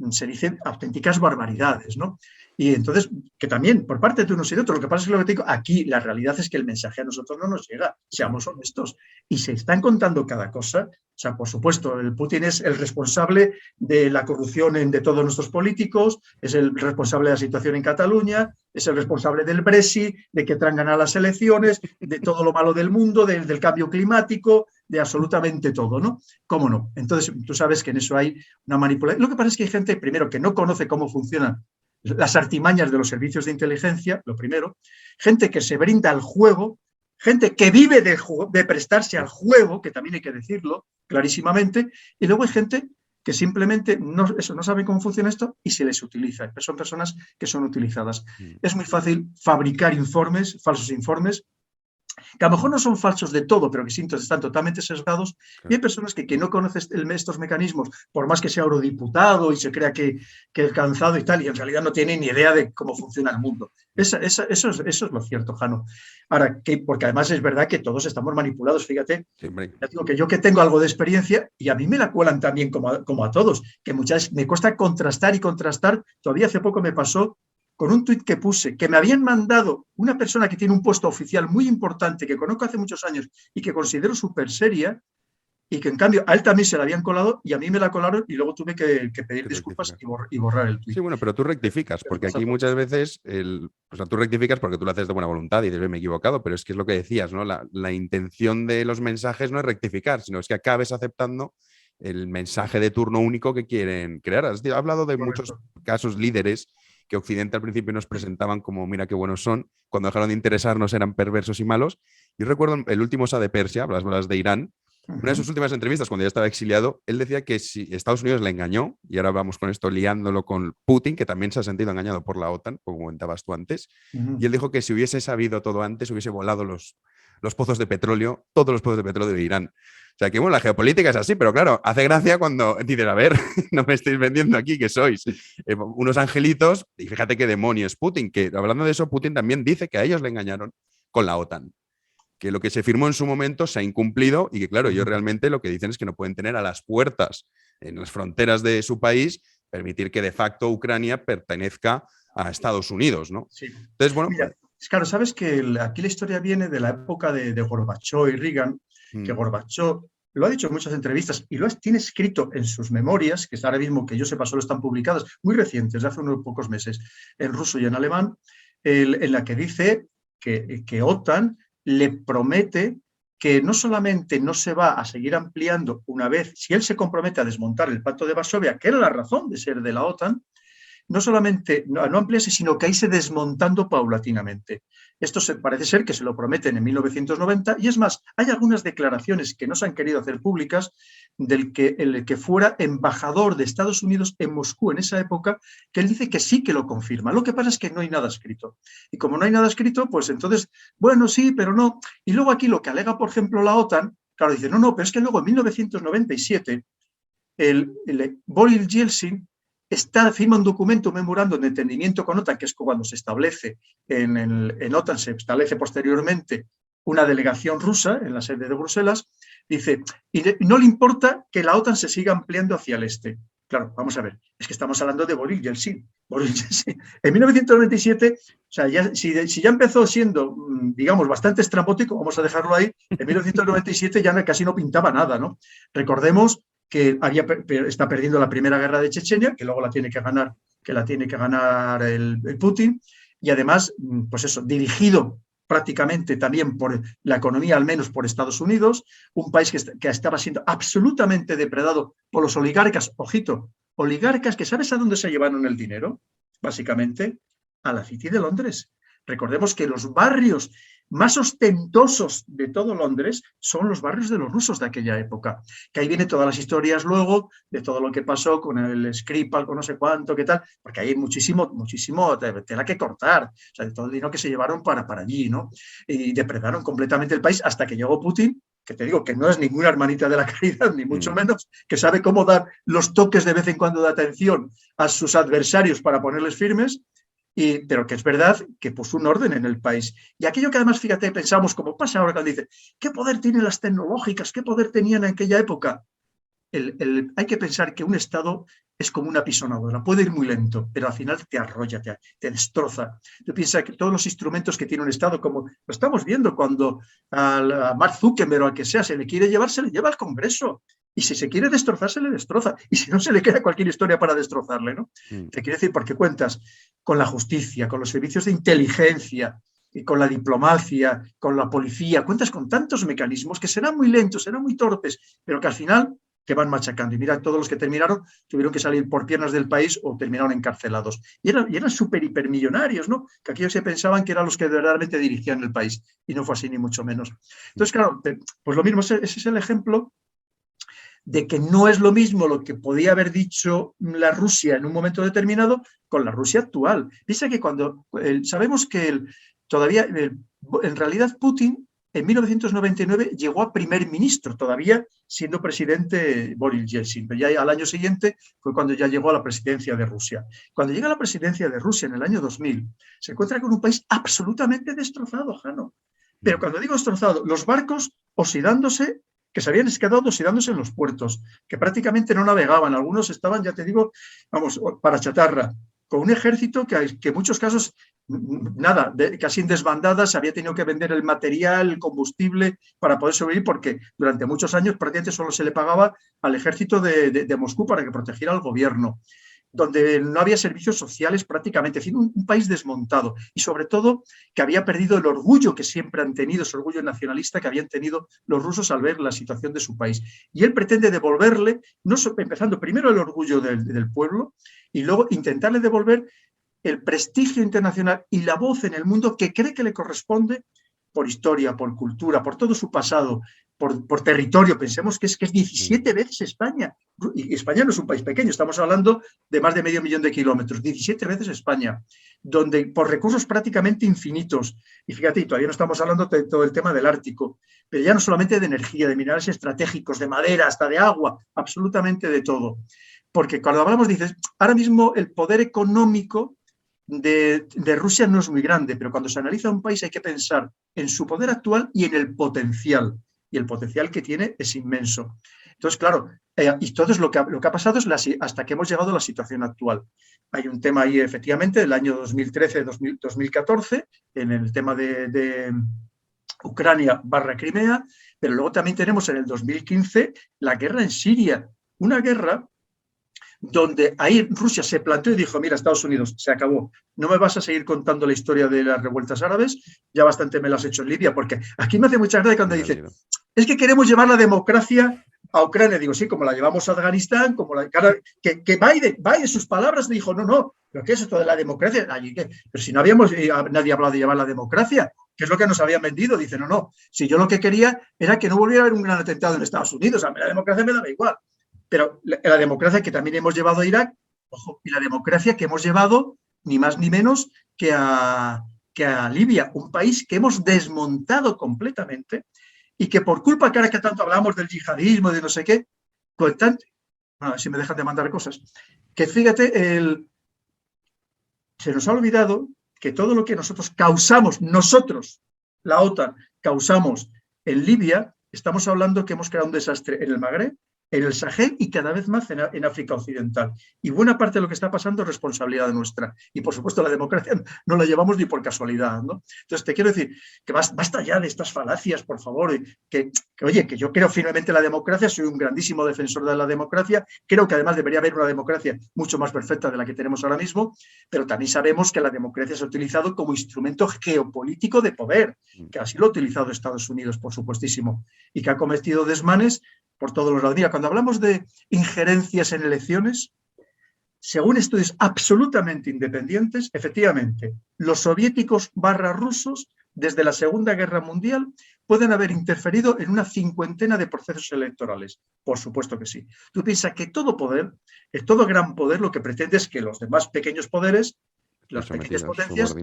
se dicen auténticas barbaridades, ¿no? Y entonces, que también por parte de unos y de otros, lo que pasa es que lo que te digo, aquí la realidad es que el mensaje a nosotros no nos llega, seamos honestos, y se están contando cada cosa. O sea, por supuesto, el Putin es el responsable de la corrupción de todos nuestros políticos, es el responsable de la situación en Cataluña, es el responsable del Brexit, de que traen ganar las elecciones, de todo lo malo del mundo, del cambio climático, de absolutamente todo, ¿no? ¿Cómo no? Entonces, tú sabes que en eso hay una manipulación. Lo que pasa es que hay gente, primero, que no conoce cómo funcionan las artimañas de los servicios de inteligencia, lo primero, gente que se brinda al juego, gente que vive de prestarse al juego, que también hay que decirlo clarísimamente, y luego hay gente que simplemente no sabe cómo funciona esto y se les utiliza. Son personas que son utilizadas. Es muy fácil fabricar informes, falsos informes, que a lo mejor no son falsos de todo, pero que sí están totalmente sesgados, y hay personas que no conocen estos mecanismos, por más que sea eurodiputado y se crea que es cansado y tal, y en realidad no tiene ni idea de cómo funciona el mundo. Eso es lo cierto, Jano. Ahora, porque además es verdad que todos estamos manipulados, fíjate, ya digo que yo que tengo algo de experiencia, y a mí me la cuelan también como a todos, que muchas veces me cuesta contrastar y contrastar. Todavía hace poco me pasó con un tuit que puse, que me habían mandado una persona que tiene un puesto oficial muy importante, que conozco hace muchos años y que considero súper seria, y que en cambio a él también se la habían colado y a mí me la colaron, y luego tuve que pedir disculpas y borrar el tuit. Sí, bueno, pero tú rectificas, porque aquí muchas veces, o sea, tú rectificas porque tú lo haces de buena voluntad y dices, me he equivocado, pero es que es lo que decías, ¿no? La intención de los mensajes no es rectificar, sino es que acabes aceptando el mensaje de turno único que quieren crear. Has hablado de muchos casos líderes que Occidente al principio nos presentaban como mira qué buenos son, cuando dejaron de interesarnos eran perversos y malos. Yo recuerdo el último Shah de Persia, hablas de Irán, una de sus últimas entrevistas cuando ya estaba exiliado, él decía que si Estados Unidos le engañó, y ahora vamos con esto liándolo con Putin, que también se ha sentido engañado por la OTAN, como comentabas tú antes, y él dijo que si hubiese sabido todo antes, hubiese volado los pozos de petróleo, todos los pozos de petróleo de Irán. O sea, que bueno, la geopolítica es así, pero claro, hace gracia cuando dices, a ver, no me estáis vendiendo aquí que sois unos angelitos, y fíjate qué demonio es Putin, que hablando de eso, Putin también dice que a ellos le engañaron con la OTAN, que lo que se firmó en su momento se ha incumplido y que claro, ellos realmente lo que dicen es que no pueden tener a las puertas, en las fronteras de su país, permitir que de facto Ucrania pertenezca a Estados Unidos, ¿no? Sí. Entonces, bueno... Mira, claro, sabes que aquí la historia viene de la época de Gorbachov y Reagan, que Gorbachov lo ha dicho en muchas entrevistas y tiene escrito en sus memorias, que ahora mismo que yo sepa solo están publicadas, muy recientes, de hace unos pocos meses, en ruso y en alemán, en la que dice que OTAN le promete que no solamente no se va a seguir ampliando una vez, si él se compromete a desmontar el Pacto de Varsovia, que era la razón de ser de la OTAN, no solamente no ampliarse, sino que irse desmontando paulatinamente. Esto parece ser que se lo prometen en 1990, y es más, hay algunas declaraciones que no se han querido hacer públicas el que fuera embajador de Estados Unidos en Moscú en esa época, que él dice que sí que lo confirma. Lo que pasa es que no hay nada escrito. Y como no hay nada escrito, pues entonces, bueno, sí, pero no. Y luego aquí lo que alega, por ejemplo, la OTAN, claro, dice, no, pero es que luego en 1997 Boris Yeltsin firma un documento, un memorándum de entendimiento con OTAN, que es cuando se establece en OTAN, se establece posteriormente una delegación rusa en la sede de Bruselas, dice, y no le importa que la OTAN se siga ampliando hacia el este. Claro, vamos a ver, es que estamos hablando de Boris Yeltsin. En 1997, o sea, si ya empezó siendo, digamos, bastante estrambótico, vamos a dejarlo ahí, en 1997 ya casi no pintaba nada, ¿no? Recordemos que está perdiendo la primera guerra de Chechenia, que luego la tiene que ganar el Putin, y además, pues eso, dirigido prácticamente también por la economía, al menos por Estados Unidos, un país que estaba siendo absolutamente depredado por los oligarcas, ojito, oligarcas que ¿sabes a dónde se llevaron el dinero? Básicamente a la City de Londres. Recordemos que los barrios más ostentosos de todo Londres son los barrios de los rusos de aquella época, que ahí vienen todas las historias luego de todo lo que pasó con el Skripal, con no sé cuánto, qué tal, porque hay muchísimo tela que cortar, o sea, de todo el dinero que se llevaron para allí, ¿no? Y depredaron completamente el país hasta que llegó Putin, que te digo que no es ninguna hermanita de la caridad, ni mucho menos, que sabe cómo dar los toques de vez en cuando de atención a sus adversarios para ponerles firmes, pero que es verdad que puso un orden en el país. Y aquello que además, fíjate, pensamos, como pasa ahora cuando dice, ¿qué poder tienen las tecnológicas? ¿Qué poder tenían en aquella época? Hay que pensar que un Estado es como una pisonadora, puede ir muy lento, pero al final te arrolla, te destroza. Tú piensas que todos los instrumentos que tiene un Estado, como lo estamos viendo cuando a Mark Zuckerberg o al que sea se le quiere llevar, se le lleva al Congreso. Y si se quiere destrozar, se le destroza. Y si no, se le queda cualquier historia para destrozarle, ¿no? Te quiero decir, porque cuentas con la justicia, con los servicios de inteligencia, y con la diplomacia, con la policía, cuentas con tantos mecanismos que serán muy lentos, serán muy torpes, pero que al final te van machacando. Y mira, todos los que terminaron tuvieron que salir por piernas del país o terminaron encarcelados. Y eran súper hipermillonarios, ¿no? Que aquellos se pensaban que eran los que verdaderamente dirigían el país. Y no fue así, ni mucho menos. Entonces, claro, pues lo mismo, ese es el ejemplo de que no es lo mismo lo que podía haber dicho la Rusia en un momento determinado con la Rusia actual. Piensa que cuando sabemos que todavía, en realidad Putin en 1999 llegó a primer ministro, todavía siendo presidente Boris Yeltsin, pero ya al año siguiente fue cuando ya llegó a la presidencia de Rusia. Cuando llega a la presidencia de Rusia en el año 2000, se encuentra con un país absolutamente destrozado, Jano. Pero cuando digo destrozado, los barcos oxidándose, que se habían quedado oxidándose en los puertos, que prácticamente no navegaban, algunos estaban, ya te digo, vamos, para chatarra, con un ejército que en muchos casos, nada, casi en desbandadas, había tenido que vender el material, el combustible para poder sobrevivir, porque durante muchos años prácticamente solo se le pagaba al ejército de Moscú para que protegiera al gobierno, donde no había servicios sociales prácticamente, en fin, un país desmontado y sobre todo que había perdido el orgullo que siempre han tenido, ese orgullo nacionalista que habían tenido los rusos al ver la situación de su país. Y él pretende devolverle, empezando primero el orgullo del pueblo y luego intentarle devolver el prestigio internacional y la voz en el mundo que cree que le corresponde por historia, por cultura, por todo su pasado, por territorio. Pensemos que es 17 veces España. Y España no es un país pequeño, estamos hablando de más de 500.000 de kilómetros, 17 veces España, donde por recursos prácticamente infinitos. Y fíjate, todavía no estamos hablando de todo el tema del Ártico, pero ya no solamente de energía, de minerales estratégicos, de madera, hasta de agua, absolutamente de todo. Porque cuando hablamos, dices, ahora mismo el poder económico de Rusia no es muy grande, pero cuando se analiza un país hay que pensar en su poder actual y en el potencial. Y el potencial que tiene es inmenso. Entonces, claro, y entonces lo que ha pasado es hasta que hemos llegado a la situación actual. Hay un tema ahí, efectivamente, del año 2013-2014, en el tema de Ucrania / Crimea, pero luego también tenemos en el 2015 la guerra en Siria, una guerra donde ahí Rusia se planteó y dijo, mira, Estados Unidos, se acabó, no me vas a seguir contando la historia de las revueltas árabes, ya bastante me las has hecho en Libia, porque aquí me hace mucha gracia cuando dice, es que queremos llevar la democracia a Ucrania. Digo, sí, como la llevamos a Afganistán, como que Biden, sus palabras, dijo, no, ¿pero qué es esto de la democracia? Pero si no habíamos, nadie ha hablado de llevar la democracia, ¿qué es lo que nos habían vendido? Dice, no, si yo lo que quería era que no volviera a haber un gran atentado en Estados Unidos, a mí la democracia me daba igual. Pero la democracia que también hemos llevado a Irak, ojo, y la democracia que hemos llevado ni más ni menos que a Libia, un país que hemos desmontado completamente y que por culpa que ahora que tanto hablamos del yihadismo, de no sé qué, pues a ver si me dejan de mandar cosas, que fíjate, se nos ha olvidado que todo lo que nosotros causamos, la OTAN, causamos en Libia, estamos hablando que hemos creado un desastre en el Magreb, en el Sahel y cada vez más en África Occidental. Y buena parte de lo que está pasando es responsabilidad nuestra. Y, por supuesto, la democracia no la llevamos ni por casualidad, ¿no? Entonces, te quiero decir que basta ya de estas falacias, por favor, que yo creo firmemente en la democracia, soy un grandísimo defensor de la democracia, creo que además debería haber una democracia mucho más perfecta de la que tenemos ahora mismo, pero también sabemos que la democracia se ha utilizado como instrumento geopolítico de poder, que así lo ha utilizado Estados Unidos, por supuestísimo, y que ha cometido desmanes por todos los lados. Mira, cuando hablamos de injerencias en elecciones, según estudios absolutamente independientes, efectivamente, los soviéticos / rusos, desde la Segunda Guerra Mundial, pueden haber interferido en una 50 de procesos electorales. Por supuesto que sí. Tú piensas que todo poder, todo gran poder, lo que pretende es que los demás pequeños poderes, las pequeñas potencias,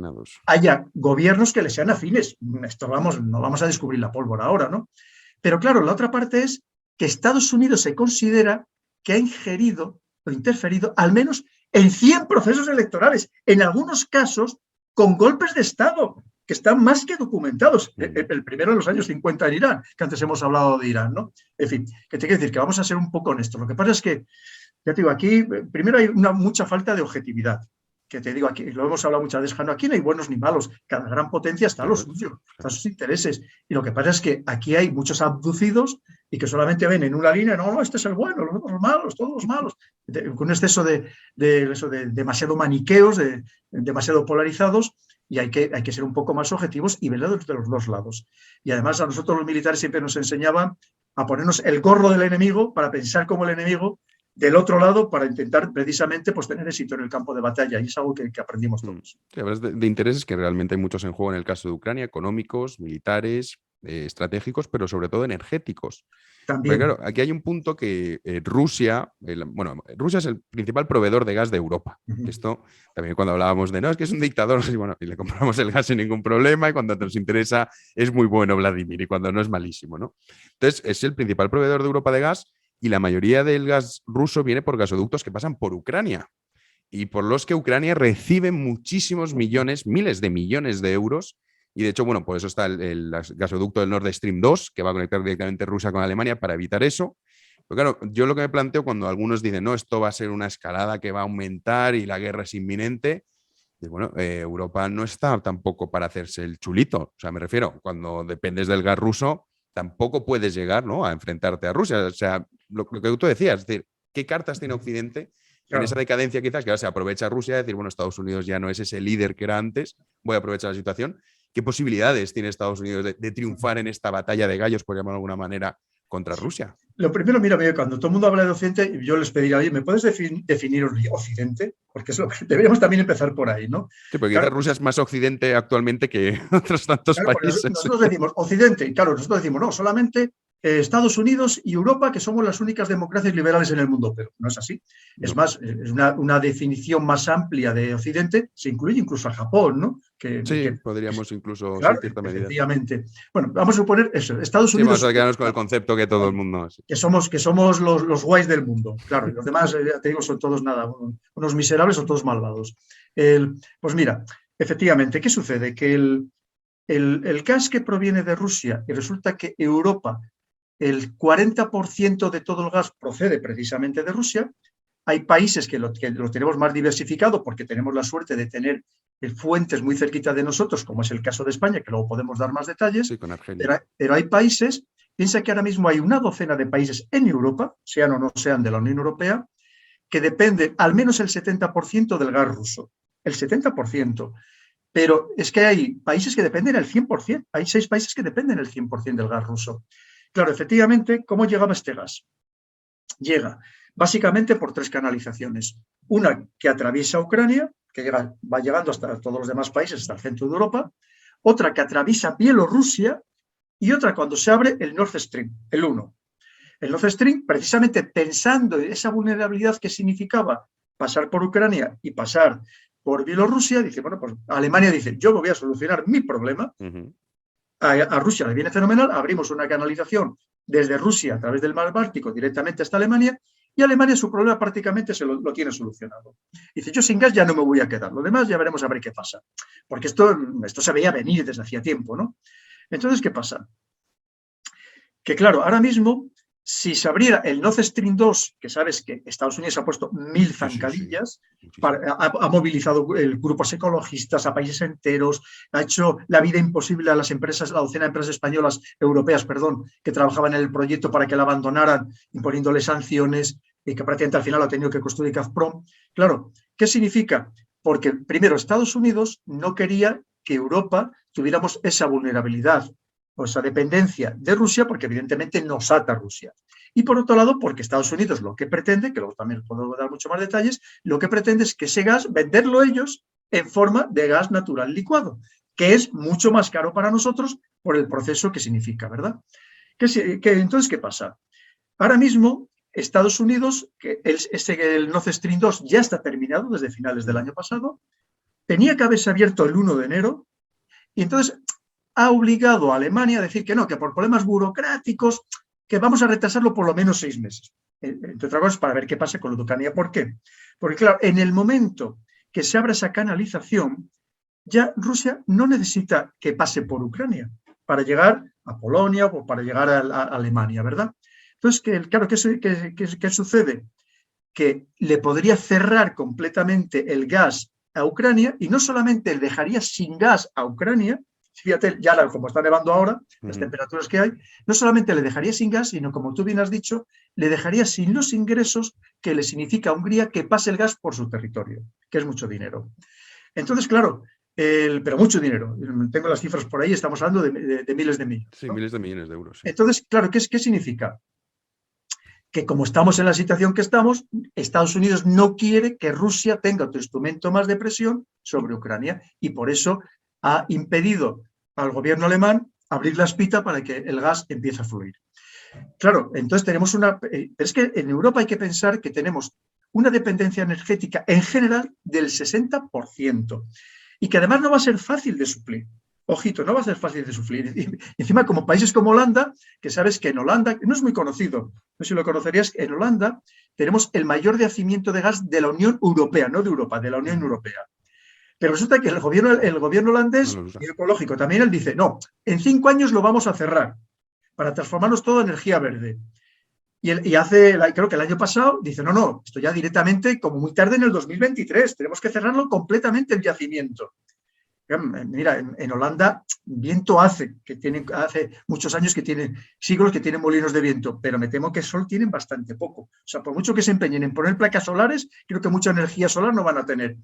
haya gobiernos que les sean afines. Esto no vamos a descubrir la pólvora ahora, ¿no? Pero claro, la otra parte es que Estados Unidos se considera que ha ingerido o interferido al menos en 100 procesos electorales, en algunos casos con golpes de Estado, que están más que documentados. El primero en los años 50 en Irán, que antes hemos hablado de Irán, ¿no? En fin, que te quiero decir que vamos a ser un poco honestos. Lo que pasa es que Ya te digo, aquí primero hay mucha falta de objetividad. Que te digo, aquí lo hemos hablado muchas veces, Jano, aquí no hay buenos ni malos, cada gran potencia está a lo suyo, está a sus intereses. Y lo que pasa es que aquí hay muchos abducidos y que solamente ven en una línea, no, este es el bueno, los otros malos, todos los malos, con un exceso de demasiado maniqueos, demasiado polarizados, y hay que ser un poco más objetivos y ver de los dos lados. Y además a nosotros los militares siempre nos enseñaban a ponernos el gorro del enemigo para pensar como el enemigo del otro lado para intentar precisamente pues, tener éxito en el campo de batalla, y es algo que aprendimos todos. Sí, hablas de intereses que realmente hay muchos en juego en el caso de Ucrania, económicos, militares, estratégicos, pero sobre todo energéticos. Porque También. claro, aquí hay un punto que Rusia, Rusia es el principal proveedor de gas de Europa. Esto también cuando hablábamos de, no, es que es un dictador, y bueno, y le compramos el gas sin ningún problema, y cuando nos interesa es muy bueno Vladimir, y cuando no es malísimo, ¿no? Entonces, es el principal proveedor de Europa de gas, y la mayoría del gas ruso viene por gasoductos que pasan por Ucrania, y por los que Ucrania recibe muchísimos millones, miles de millones de euros. Y de hecho, bueno, por eso está el gasoducto del Nord Stream 2, que va a conectar directamente Rusia con Alemania para evitar eso. Pero claro, yo lo que me planteo cuando algunos dicen, no, esto va a ser una escalada que va a aumentar y la guerra es inminente, y bueno, Europa no está tampoco para hacerse el chulito. O sea, me refiero, cuando dependes del gas ruso, tampoco puedes llegar, ¿no?, a enfrentarte a Rusia. O sea, lo que tú decías, es decir, ¿qué cartas tiene Occidente en esa decadencia quizás que ahora se aprovecha Rusia, decir, bueno, Estados Unidos ya no es ese líder que era antes, voy a aprovechar la situación? ¿Qué posibilidades tiene Estados Unidos de triunfar en esta batalla de gallos, por llamarlo de alguna manera, contra Rusia? Lo primero, mira, cuando todo el mundo habla de Occidente, yo les pediría, oye, ¿me puedes definir Occidente? Porque deberíamos también empezar por ahí, ¿no? Sí, porque quizás Rusia es más Occidente actualmente que otros tantos países. Nosotros decimos Occidente, y claro, nosotros decimos, no, solamente Estados Unidos y Europa, que somos las únicas democracias liberales en el mundo, pero no es así. No. Es más, es una definición más amplia de Occidente, se incluye incluso a Japón, ¿no? Podríamos incluso, claro, en cierta medida. Efectivamente. Bueno, vamos a suponer eso, Estados Unidos... Vamos a quedarnos con el concepto que todo el mundo... Que somos los guays del mundo, claro, y los demás, te digo, son todos nada, unos miserables o todos malvados. Pues mira, efectivamente, ¿qué sucede? Que el gas que proviene de Rusia, y resulta que Europa, el 40% de todo el gas procede precisamente de Rusia. Hay países que lo tenemos más diversificado porque tenemos la suerte de tener fuentes muy cerquita de nosotros, como es el caso de España, que luego podemos dar más detalles. Sí, con Argelia. Pero hay países, piensa que ahora mismo hay una docena de países en Europa, sean o no sean de la Unión Europea, que dependen al menos el 70% del gas ruso. El 70%. Pero es que hay países que dependen el 100%. Hay 6 países que dependen el 100% del gas ruso. Claro, efectivamente, ¿cómo llegaba este gas? Llega básicamente por 3 canalizaciones. Una que atraviesa Ucrania, que va llegando hasta todos los demás países, hasta el centro de Europa. Otra que atraviesa Bielorrusia y otra cuando se abre el Nord Stream, el 1. El Nord Stream, precisamente pensando en esa vulnerabilidad que significaba pasar por Ucrania y pasar por Bielorrusia, dice, bueno, pues Alemania dice, yo me voy a solucionar mi problema. A Rusia le viene fenomenal, abrimos una canalización desde Rusia a través del mar Báltico directamente hasta Alemania, y Alemania su problema prácticamente lo tiene solucionado. Dice, yo sin gas ya no me voy a quedar, lo demás ya veremos a ver qué pasa. Porque esto se veía venir desde hacía tiempo, ¿no? Entonces, ¿qué pasa? Que claro, ahora mismo, si se abriera el Nord Stream 2, que sabes que Estados Unidos ha puesto 1000 zancadillas, ha movilizado grupos ecologistas a países enteros, ha hecho la vida imposible a las empresas, a la docena de empresas españolas, europeas, perdón, que trabajaban en el proyecto para que la abandonaran, imponiéndole sanciones, y que prácticamente al final ha tenido que construir Gazprom. Claro, ¿qué significa? Porque primero Estados Unidos no quería que Europa tuviéramos esa vulnerabilidad, o esa dependencia de Rusia, porque evidentemente nos ata Rusia. Y por otro lado, porque Estados Unidos lo que pretende, que luego también puedo dar mucho más detalles, lo que pretende es que ese gas, venderlo ellos en forma de gas natural licuado, que es mucho más caro para nosotros por el proceso que significa, ¿verdad? Entonces, ¿qué pasa? Ahora mismo, Estados Unidos, el Nord Stream 2 ya está terminado desde finales del año pasado, tenía que haberse abierto el 1 de enero, y entonces ha obligado a Alemania a decir que no, que por problemas burocráticos, que vamos a retrasarlo por lo menos 6 meses. Entre otras cosas, para ver qué pasa con la Ucrania. ¿Por qué? Porque, claro, en el momento que se abra esa canalización, ya Rusia no necesita que pase por Ucrania para llegar a Polonia o para llegar a Alemania, ¿verdad? Entonces, claro, ¿qué sucede? que le podría cerrar completamente el gas a Ucrania y no solamente le dejaría sin gas a Ucrania, fíjate, ya como está nevando ahora, las temperaturas que hay, no solamente le dejaría sin gas, sino, como tú bien has dicho, le dejaría sin los ingresos que le significa a Hungría que pase el gas por su territorio, que es mucho dinero. Entonces, claro, pero mucho dinero. Tengo las cifras por ahí, estamos hablando de miles de millones. Sí, ¿no? miles de millones de euros. Sí. Entonces, claro, ¿qué significa? Que como estamos en la situación que estamos, Estados Unidos no quiere que Rusia tenga otro instrumento más de presión sobre Ucrania y por eso ha impedido al gobierno alemán abrir la espita para que el gas empiece a fluir. Claro, entonces tenemos es que en Europa hay que pensar que tenemos una dependencia energética en general del 60% y que además no va a ser fácil de suplir. Ojito, no va a ser fácil de suplir. Y encima, como países como Holanda, que sabes que en Holanda, no es muy conocido, no sé si lo conocerías, en Holanda tenemos el mayor yacimiento de gas de la Unión Europea, no de Europa, de la Unión Europea. Pero resulta que el gobierno holandés, ecológico, también él dice, no, en 5 años lo vamos a cerrar para transformarnos todo en energía verde. Y creo que el año pasado, dice, no, esto ya directamente, como muy tarde en el 2023, tenemos que cerrarlo completamente el yacimiento. Mira, en Holanda viento hace muchos años siglos que tienen molinos de viento, pero me temo que sol tienen bastante poco. O sea, por mucho que se empeñen en poner placas solares, creo que mucha energía solar no van a tener.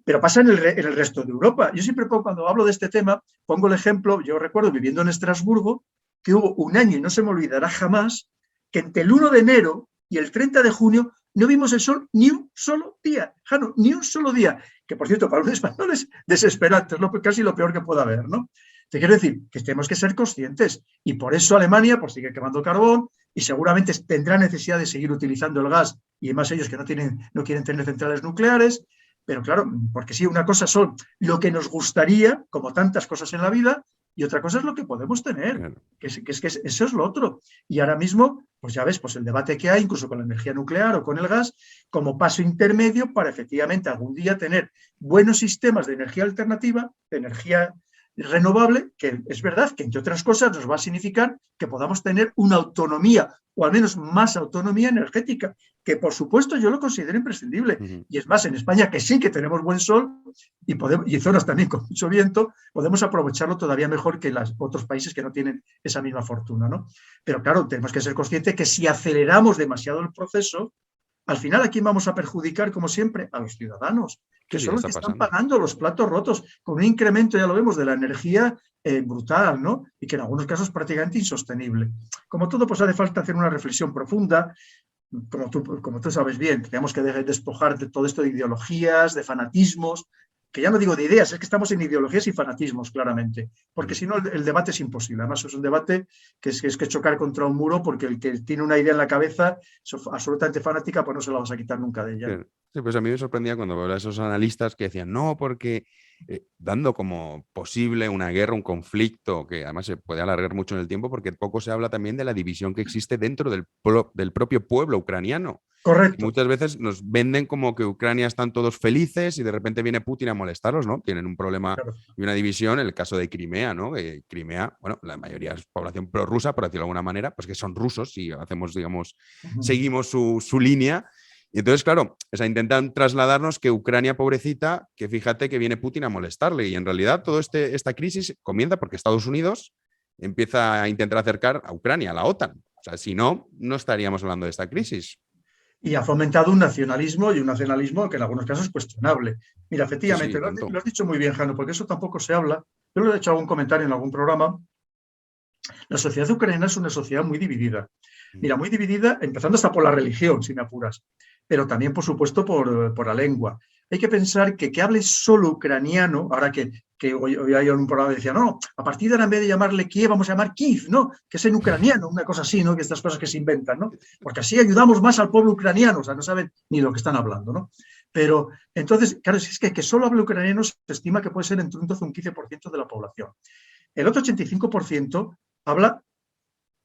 Pero pasa en el resto de Europa. Yo siempre cuando hablo de este tema, pongo el ejemplo, yo recuerdo viviendo en Estrasburgo, que hubo un año, y no se me olvidará jamás, que entre el 1 de enero y el 30 de junio no vimos el sol ni un solo día, Jano, ni un solo día, que por cierto para un español es desesperante, es casi lo peor que pueda haber, ¿no? Te quiero decir que tenemos que ser conscientes y por eso Alemania pues, sigue quemando carbón y seguramente tendrá necesidad de seguir utilizando el gas y además ellos que no quieren tener centrales nucleares, pero claro, porque sí, una cosa son lo que nos gustaría, como tantas cosas en la vida, y otra cosa es lo que podemos tener, claro. que eso es lo otro. Y ahora mismo, pues ya ves, pues el debate que hay, incluso con la energía nuclear o con el gas, como paso intermedio para efectivamente algún día tener buenos sistemas de energía alternativa, de energía renovable, que es verdad que entre otras cosas nos va a significar que podamos tener una autonomía o al menos más autonomía energética, que por supuesto yo lo considero imprescindible. Y es más, en España que sí que tenemos buen sol y zonas también con mucho viento, podemos aprovecharlo todavía mejor que los otros países que no tienen esa misma fortuna, ¿no? Pero claro, tenemos que ser conscientes que si aceleramos demasiado el proceso, al final, ¿a quién vamos a perjudicar, como siempre? A los ciudadanos, que son los que están pagando los platos rotos, con un incremento, ya lo vemos, de la energía brutal, ¿no? Y que en algunos casos prácticamente insostenible. Como todo, pues hace falta hacer una reflexión profunda, como tú sabes bien, tenemos que despojar de todo esto de ideologías, de fanatismos, que ya no digo de ideas, es que estamos en ideologías y fanatismos, claramente, porque si no el debate es imposible. Además es un debate que es que chocar contra un muro, porque el que tiene una idea en la cabeza absolutamente fanática, pues no se la vas a quitar nunca de ella. Sí, pues a mí me sorprendía cuando veía a esos analistas que decían, no, porque dando como posible una guerra, un conflicto, que además se puede alargar mucho en el tiempo, porque poco se habla también de la división que existe dentro del propio pueblo ucraniano. Correcto. Muchas veces nos venden como que Ucrania están todos felices y de repente viene Putin a molestarlos, ¿no? Tienen un problema y una división, en el caso de Crimea, ¿no? Crimea, bueno, la mayoría es población prorrusa, por decirlo de alguna manera, pues que son rusos y hacemos, digamos, seguimos su línea. Y entonces, claro, intentan trasladarnos que Ucrania, pobrecita, que fíjate que viene Putin a molestarle. Y en realidad toda esta crisis comienza porque Estados Unidos empieza a intentar acercar a Ucrania, a la OTAN. O sea, si no, no estaríamos hablando de esta crisis. Y ha fomentado un nacionalismo que en algunos casos es cuestionable. Mira, efectivamente, lo has dicho muy bien, Jano, porque eso tampoco se habla. Yo lo he hecho algún comentario en algún programa. La sociedad ucraniana es una sociedad muy dividida. Mira, muy dividida, empezando hasta por la religión, si me apuras, pero también, por supuesto, por la lengua. Hay que pensar que hable solo ucraniano, ahora que hoy hay un programa que decía, no, a partir de ahora en vez de llamarle Kiev, vamos a llamar Kiev, ¿no? Que es en ucraniano, una cosa así, ¿no? Que estas cosas que se inventan, ¿no? Porque así ayudamos más al pueblo ucraniano, o sea, no saben ni lo que están hablando, ¿no? Pero, entonces, claro, si es que solo hable ucraniano se estima que puede ser entre un 12 o un 15% de la población. El otro 85% habla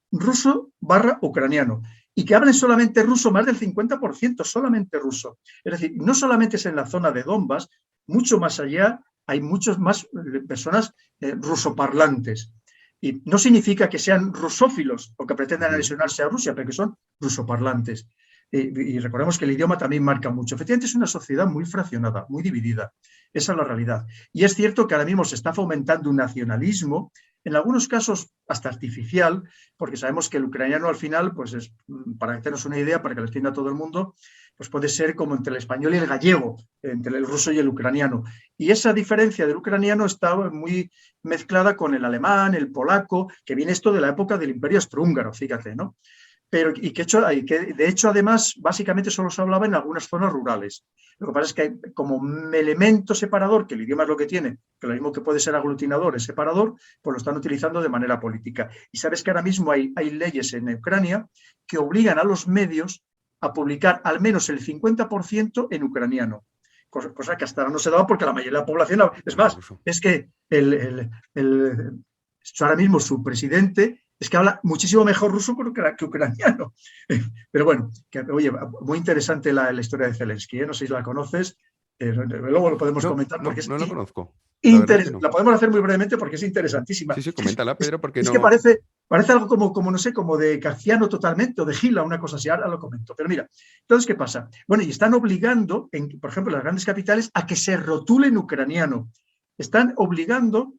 ruso/ucraniano. Y que hablen solamente ruso, más del 50%, solamente ruso. Es decir, no solamente es en la zona de Donbass, mucho más allá hay muchas más personas rusoparlantes. Y no significa que sean rusófilos o que pretendan anexionarse a Rusia, pero que son rusoparlantes. y recordemos que el idioma también marca mucho. Efectivamente es una sociedad muy fraccionada, muy dividida. Esa es la realidad. Y es cierto que ahora mismo se está fomentando un nacionalismo, en algunos casos hasta artificial, porque sabemos que el ucraniano al final, pues es, para hacernos una idea, para que lo entienda todo el mundo, pues puede ser como entre el español y el gallego, entre el ruso y el ucraniano. Y esa diferencia del ucraniano está muy mezclada con el alemán, el polaco, que viene esto de la época del Imperio Austrohúngaro, fíjate, ¿no? Pero, que de hecho, además, básicamente solo se hablaba en algunas zonas rurales. Lo que pasa es que como elemento separador, que el idioma es lo que tiene, que lo mismo que puede ser aglutinador, es separador, pues lo están utilizando de manera política. Y sabes que ahora mismo hay leyes en Ucrania que obligan a los medios a publicar al menos el 50% en ucraniano. Cosa que hasta ahora no se daba porque la mayoría de la población... Es más, es que ahora mismo su presidente es que habla muchísimo mejor ruso que ucraniano. Pero bueno, oye, muy interesante la historia de Zelensky, ¿eh? No sé si la conoces, luego lo podemos comentar porque no la conozco. La podemos hacer muy brevemente porque es interesantísima. Sí, coméntala, Pedro, porque es que parece algo como, no sé, como de Carciano totalmente, o de Gila, una cosa así, ahora lo comento. Pero mira, entonces, ¿qué pasa? Bueno, y están obligando, por ejemplo, en las grandes capitales, a que se rotule en ucraniano. Están obligando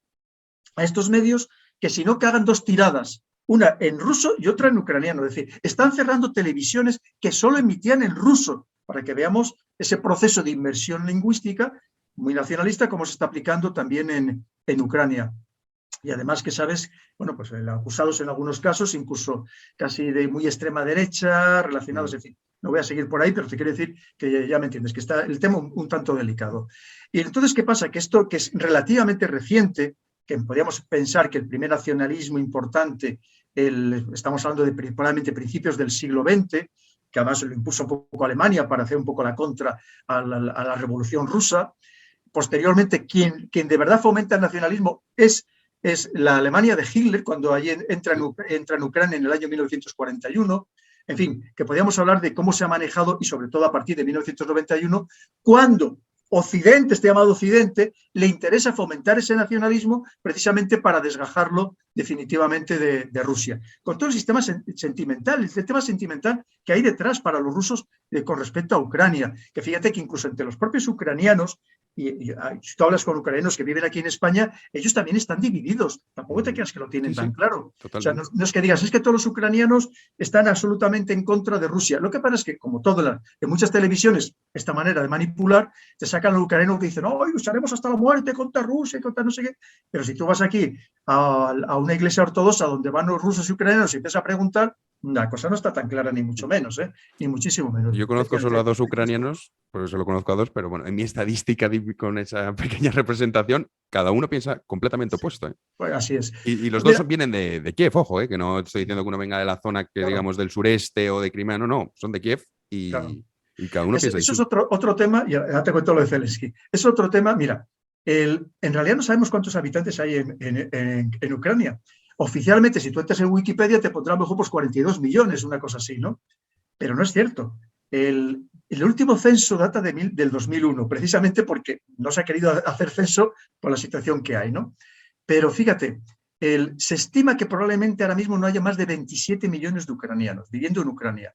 a estos medios que si no, que hagan dos tiradas, una en ruso y otra en ucraniano. Es decir, están cerrando televisiones que solo emitían en ruso, para que veamos ese proceso de inmersión lingüística muy nacionalista como se está aplicando también en Ucrania. Y además que sabes, bueno, pues acusados en algunos casos, incluso casi de muy extrema derecha, relacionados, en fin, no voy a seguir por ahí, pero te quiero decir que ya me entiendes, que está el tema un tanto delicado. Y entonces, ¿qué pasa? Que esto, que es relativamente reciente, que podríamos pensar que el primer nacionalismo importante, estamos hablando de probablemente principios del siglo XX, que además lo impuso un poco Alemania para hacer un poco la contra a la Revolución Rusa. Posteriormente, quien de verdad fomenta el nacionalismo es la Alemania de Hitler, cuando allí entra en Ucrania en el año 1941. En fin, que podríamos hablar de cómo se ha manejado, y sobre todo a partir de 1991, cuando Occidente, este llamado Occidente, le interesa fomentar ese nacionalismo precisamente para desgajarlo definitivamente de Rusia. Con todo el sistema sentimental, el tema sentimental que hay detrás para los rusos con respecto a Ucrania, que fíjate que incluso entre los propios ucranianos, y si tú hablas con ucranianos que viven aquí en España, ellos también están divididos. Tampoco te creas que lo tienen tan claro. O sea, no es que digas, es que todos los ucranianos están absolutamente en contra de Rusia. Lo que pasa es que, como en muchas televisiones, esta manera de manipular, te sacan al ucraniano que dicen, hoy usaremos hasta la muerte contra Rusia, contra no sé qué. Pero si tú vas aquí a una iglesia ortodoxa donde van los rusos y ucranianos y empiezas a preguntar, la cosa no está tan clara, ni mucho menos, ni muchísimo menos. Yo conozco solo a dos ucranianos, porque solo conozco a dos, pero bueno, en mi estadística con esa pequeña representación, cada uno piensa completamente opuesto. Pues así es. Y los dos vienen de Kiev, ojo, que no estoy diciendo que uno venga de la zona que digamos del sureste o de Crimea, no, son de Kiev y cada uno piensa. Eso es otro tema, y ya te cuento lo de Zelensky. Es otro tema, mira, en realidad no sabemos cuántos habitantes hay en Ucrania. Oficialmente, si tú entras en Wikipedia, te pondrá a lo mejor pues 42 millones, una cosa así, ¿no? Pero no es cierto. El último censo data del 2001, precisamente porque no se ha querido hacer censo por la situación que hay, ¿no? Pero fíjate, se estima que probablemente ahora mismo no haya más de 27 millones de ucranianos viviendo en Ucrania,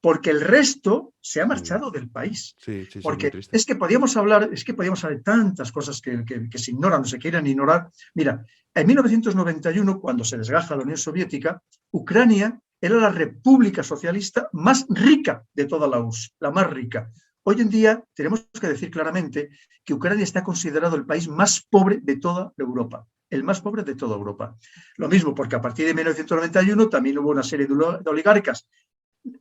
porque el resto se ha marchado del país. Sí, porque es que podíamos hablar de tantas cosas que se ignoran o se quieren ignorar. Mira, en 1991, cuando se desgaja la Unión Soviética, Ucrania era la república socialista más rica de toda la URSS, la más rica. Hoy en día tenemos que decir claramente que Ucrania está considerado el país más pobre de toda Europa, el más pobre de toda Europa. Lo mismo porque a partir de 1991 también hubo una serie de oligarcas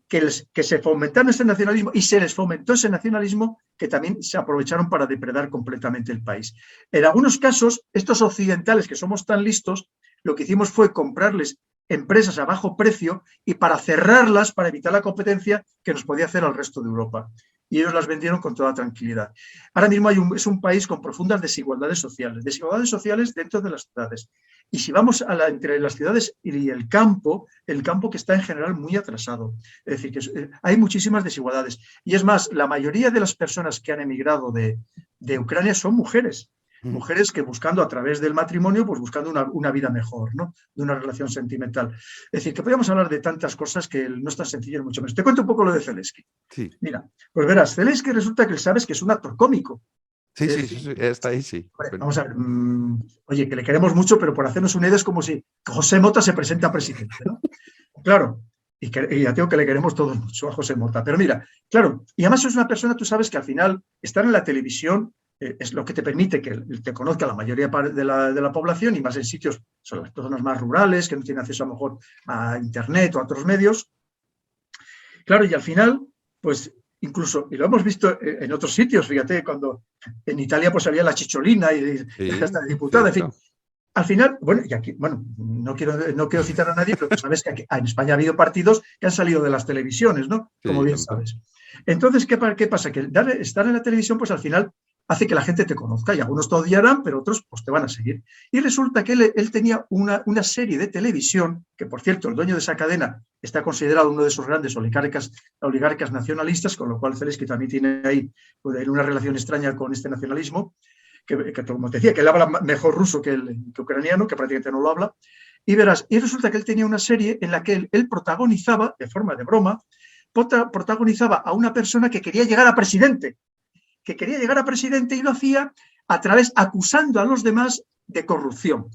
que se fomentaron ese nacionalismo y se les fomentó ese nacionalismo que también se aprovecharon para depredar completamente el país. En algunos casos, estos occidentales que somos tan listos, lo que hicimos fue comprarles empresas a bajo precio y para cerrarlas, para evitar la competencia que nos podía hacer al resto de Europa. Y ellos las vendieron con toda tranquilidad. Ahora mismo es un país con profundas desigualdades sociales dentro de las ciudades. Y si vamos entre las ciudades y el campo que está en general muy atrasado. Es decir, que hay muchísimas desigualdades. Y es más, la mayoría de las personas que han emigrado de Ucrania son mujeres. Mujeres que buscando a través del matrimonio, pues buscando una vida mejor, ¿no? De una relación sentimental. Es decir, que podríamos hablar de tantas cosas que no es tan sencillo, mucho menos. Te cuento un poco lo de Zelensky. Sí. Mira, pues verás, Zelensky resulta que sabes que es un actor cómico. Sí, está ahí, sí. Vamos a ver, oye, que le queremos mucho, pero por hacernos una idea es como si José Mota se presenta a presidente, ¿no? Claro, y ya tengo que le queremos todos mucho a José Mota, pero mira, claro, y además es una persona, tú sabes que al final estar en la televisión es lo que te permite que te conozca la mayoría de la población y más en sitios, son las zonas más rurales, que no tienen acceso a lo mejor a internet o a otros medios. Claro, y al final, pues incluso, y lo hemos visto en otros sitios, fíjate, cuando en Italia pues había la chicholina y hasta diputada, en fin. Al final, bueno, y aquí, bueno, no quiero citar a nadie, pero tú sabes que aquí, en España ha habido partidos que han salido de las televisiones, ¿no? Como bien sabes. Entonces, ¿qué pasa? Que estar en la televisión, pues al final hace que la gente te conozca y algunos te odiarán, pero otros pues te van a seguir. Y resulta que él tenía una serie de televisión, que por cierto, el dueño de esa cadena está considerado uno de esos grandes oligarcas nacionalistas, con lo cual Zelensky también tiene ahí una relación extraña con este nacionalismo, que como te decía, que él habla mejor ruso que ucraniano, que prácticamente no lo habla, y verás, y resulta que él tenía una serie en la que él protagonizaba, de forma de broma, protagonizaba a una persona que quería llegar a presidente, y lo hacía acusando a los demás de corrupción.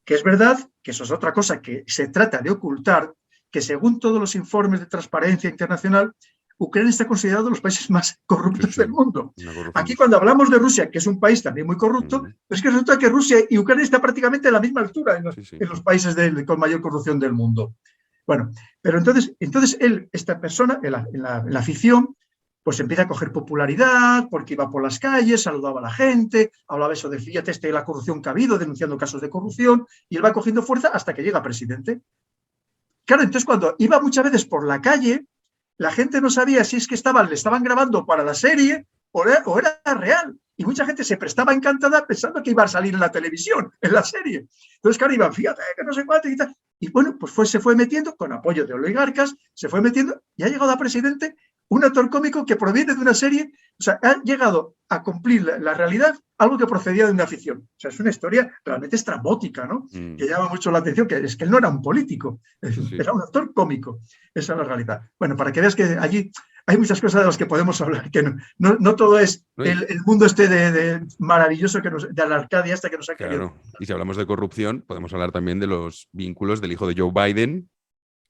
Que es verdad que eso es otra cosa que se trata de ocultar, que según todos los informes de transparencia internacional, Ucrania está considerado uno de los países más corruptos del mundo. Aquí cuando hablamos de Rusia, que es un país también muy corrupto, pero es que resulta que Rusia y Ucrania están prácticamente a la misma altura en los países con mayor corrupción del mundo. Bueno, pero entonces esta persona, en la ficción, pues empieza a coger popularidad porque iba por las calles, saludaba a la gente, hablaba eso de fíjate la corrupción que ha habido, denunciando casos de corrupción, y él va cogiendo fuerza hasta que llega a presidente. Claro, entonces cuando iba muchas veces por la calle, la gente no sabía si es que le estaban grabando para la serie o era real. Y mucha gente se prestaba encantada pensando que iba a salir en la televisión, en la serie. Entonces, claro, iban, fíjate, que no sé cuánto y tal. Y bueno, pues se fue metiendo, con apoyo de oligarcas, se fue metiendo y ha llegado a presidente un actor cómico que proviene de una serie, o sea, ha llegado a cumplir la realidad, algo que procedía de una ficción. O sea, es una historia realmente estrambótica, ¿no? Que llama mucho la atención, que es que él no era un político, era un actor cómico. Esa es la realidad. Bueno, para que veas que allí hay muchas cosas de las que podemos hablar, que no todo es el mundo de maravilloso de la Arcadia que nos ha querido. Claro, y si hablamos de corrupción, podemos hablar también de los vínculos del hijo de Joe Biden,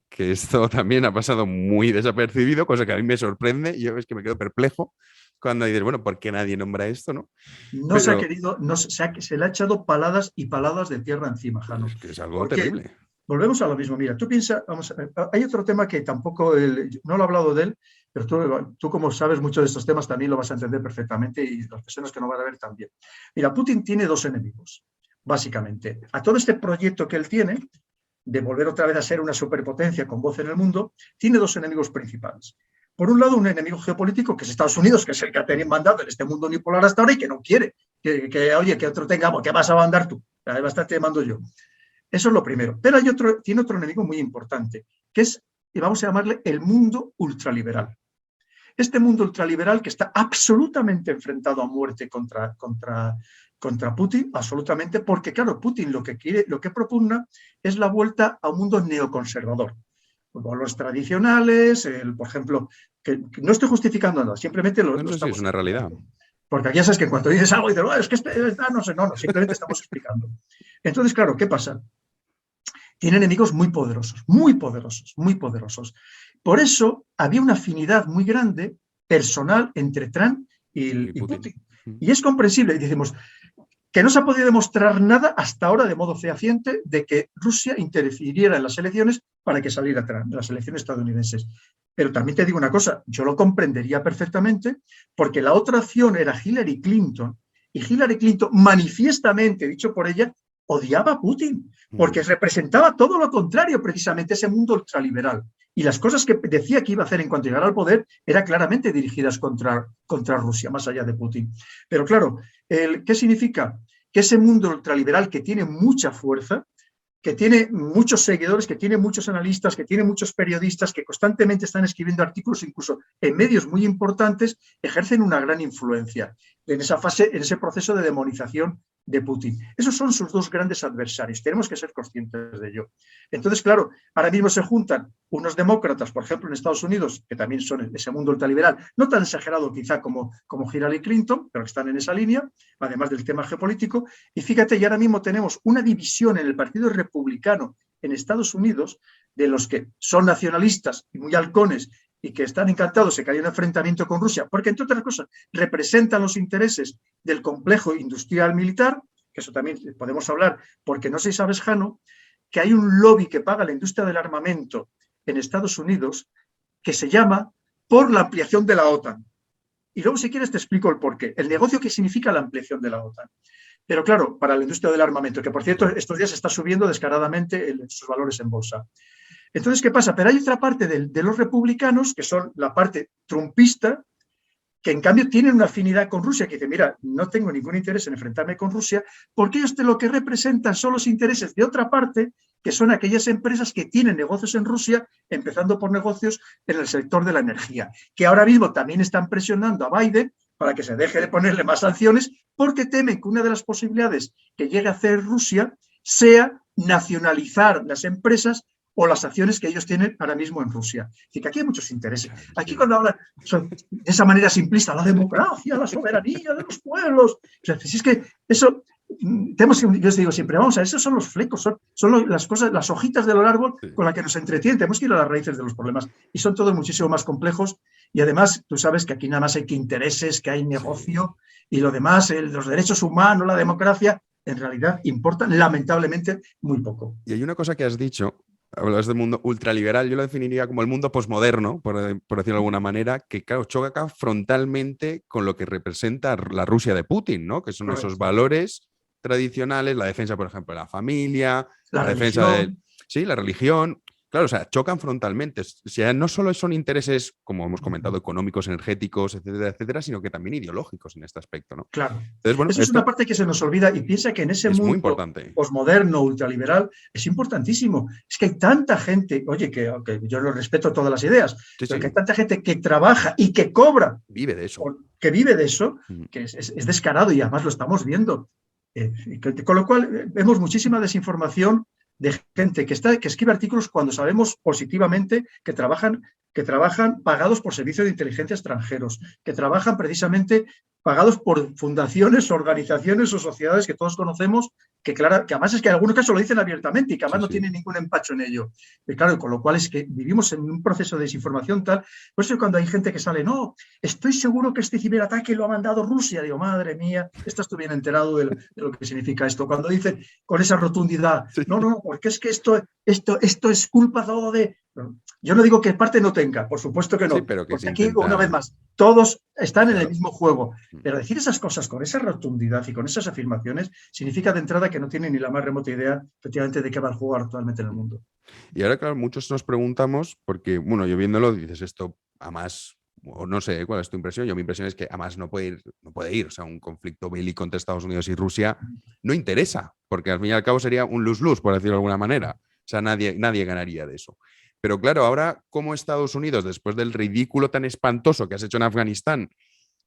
que esto también ha pasado muy desapercibido, cosa que a mí me sorprende, y yo es que me quedo perplejo cuando dices, bueno, ¿por qué nadie nombra esto, no? Se ha querido, se le ha echado paladas y paladas de tierra encima, Jano. Es que es algo terrible. Volvemos a lo mismo, mira, tú piensas, vamos a ver, hay otro tema que tampoco, no lo he hablado de él, pero tú como sabes mucho de estos temas también lo vas a entender perfectamente y las personas que no van a ver también. Mira, Putin tiene dos enemigos, básicamente. A todo este proyecto que él tiene, de volver otra vez a ser una superpotencia con voz en el mundo, tiene dos enemigos principales. Por un lado, un enemigo geopolítico, que es Estados Unidos, que es el que ha tenido mandado en este mundo unipolar hasta ahora y que no quiere oye, que otro tengamos, ¿qué vas a mandar tú? Bastante mando yo. Eso es lo primero. Pero tiene otro enemigo muy importante, que es, y vamos a llamarle, el mundo ultraliberal. Este mundo ultraliberal que está absolutamente enfrentado a muerte contra Putin, absolutamente, porque claro, Putin lo que propugna es la vuelta a un mundo neoconservador. Los valores tradicionales, por ejemplo, que no estoy justificando nada, simplemente lo estamos. Es una realidad. Porque aquí ya sabes que cuando dices algo, dices, es que no, simplemente estamos explicando. Entonces, claro, ¿qué pasa? Tiene enemigos muy poderosos, muy poderosos, muy poderosos. Por eso había una afinidad muy grande, personal, entre Trump y Putin. Y es comprensible, decimos, que no se ha podido demostrar nada hasta ahora de modo fehaciente de que Rusia interfiriera en las elecciones para que saliera Trump, en las elecciones estadounidenses. Pero también te digo una cosa, yo lo comprendería perfectamente porque la otra opción era Hillary Clinton y Hillary Clinton manifiestamente, dicho por ella, odiaba a Putin porque representaba todo lo contrario, precisamente ese mundo ultraliberal. Y las cosas que decía que iba a hacer en cuanto llegara al poder eran claramente dirigidas contra Rusia, más allá de Putin. Pero claro, ¿qué significa? Que ese mundo ultraliberal que tiene mucha fuerza, que tiene muchos seguidores, que tiene muchos analistas, que tiene muchos periodistas que constantemente están escribiendo artículos, incluso en medios muy importantes, ejercen una gran influencia. en esa fase, en ese proceso de demonización de Putin. Esos son sus dos grandes adversarios. Tenemos que ser conscientes de ello. Entonces, claro, ahora mismo se juntan unos demócratas, por ejemplo, en Estados Unidos, que también son en ese mundo ultraliberal, no tan exagerado quizá como Hillary Clinton, pero que están en esa línea, además del tema geopolítico. Y fíjate, y ahora mismo tenemos una división en el Partido Republicano en Estados Unidos, de los que son nacionalistas y muy halcones y que están encantados de que haya un enfrentamiento con Rusia, porque, entre otras cosas, representan los intereses del complejo industrial militar, que eso también podemos hablar, porque no sé si sabes, Jano, que hay un lobby que paga la industria del armamento en Estados Unidos que se llama por la ampliación de la OTAN. Y luego, si quieres, te explico el porqué. El negocio que significa la ampliación de la OTAN. Pero claro, para la industria del armamento, que por cierto estos días está subiendo descaradamente sus valores en bolsa. Entonces, ¿qué pasa? Pero hay otra parte de los republicanos, que son la parte trumpista, que en cambio tienen una afinidad con Rusia, que dice, mira, no tengo ningún interés en enfrentarme con Rusia, porque ellos lo que representan son los intereses de otra parte, que son aquellas empresas que tienen negocios en Rusia, empezando por negocios en el sector de la energía, que ahora mismo también están presionando a Biden para que se deje de ponerle más sanciones, porque temen que una de las posibilidades que llegue a hacer Rusia sea nacionalizar las empresas o las acciones que ellos tienen ahora mismo en Rusia. Así que aquí hay muchos intereses. Aquí cuando hablan de esa manera simplista, la democracia, la soberanía de los pueblos, o sea, si es que eso, yo os digo siempre, vamos a ver, esos son los flecos, son las cosas, las hojitas del árbol con las que nos entretienen, tenemos que ir a las raíces de los problemas y son todos muchísimo más complejos y además tú sabes que aquí nada más hay que intereses, que hay negocio y lo demás, los derechos humanos, la democracia, en realidad importan lamentablemente muy poco. Y hay una cosa que has dicho. Hablas del mundo ultraliberal, yo lo definiría como el mundo posmoderno, por decirlo de alguna manera, que claro, choca frontalmente con lo que representa la Rusia de Putin, ¿no? Que son esos valores tradicionales, la defensa, por ejemplo, de la familia, la defensa de la religión. Claro, o sea, chocan frontalmente. O sea, no solo son intereses, como hemos comentado, económicos, energéticos, etcétera, etcétera, sino que también ideológicos en este aspecto, ¿no? Claro. Entonces, bueno, eso es una parte que se nos olvida y piensa que en ese mundo posmoderno, ultraliberal, es importantísimo. Es que hay tanta gente, oye, que yo lo respeto todas las ideas, pero que hay tanta gente que trabaja y que cobra. Vive de eso. Que vive de eso, que es descarado y además lo estamos viendo. Con lo cual, vemos muchísima desinformación de gente que escribe artículos cuando sabemos positivamente que trabajan pagados por servicios de inteligencia extranjeros, que trabajan precisamente pagados por fundaciones, organizaciones o sociedades que todos conocemos, que además es que en algunos casos lo dicen abiertamente y que además no tienen ningún empacho en ello. Y claro, con lo cual es que vivimos en un proceso de desinformación tal. Por eso cuando hay gente que sale, no, estoy seguro que este ciberataque lo ha mandado Rusia, digo, madre mía, estás tú bien enterado de lo que significa esto. Cuando dicen con esa rotundidad, no, porque es que esto es culpa todo de... Yo no digo que parte no tenga, por supuesto que no, pero que porque aquí, una vez más, todos están en el mismo juego, pero decir esas cosas con esa rotundidad y con esas afirmaciones significa de entrada que no tienen ni la más remota idea, efectivamente, de qué va a jugar actualmente en el mundo. Y ahora, claro, muchos nos preguntamos, porque, bueno, yo viéndolo, dices esto, además, o no sé cuál es tu impresión, mi impresión es que además no puede ir, o sea, un conflicto bélico entre Estados Unidos y Rusia no interesa, porque al fin y al cabo sería un lose-lose, por decirlo de alguna manera, o sea, nadie ganaría de eso. Pero claro, ahora como Estados Unidos, después del ridículo tan espantoso que has hecho en Afganistán,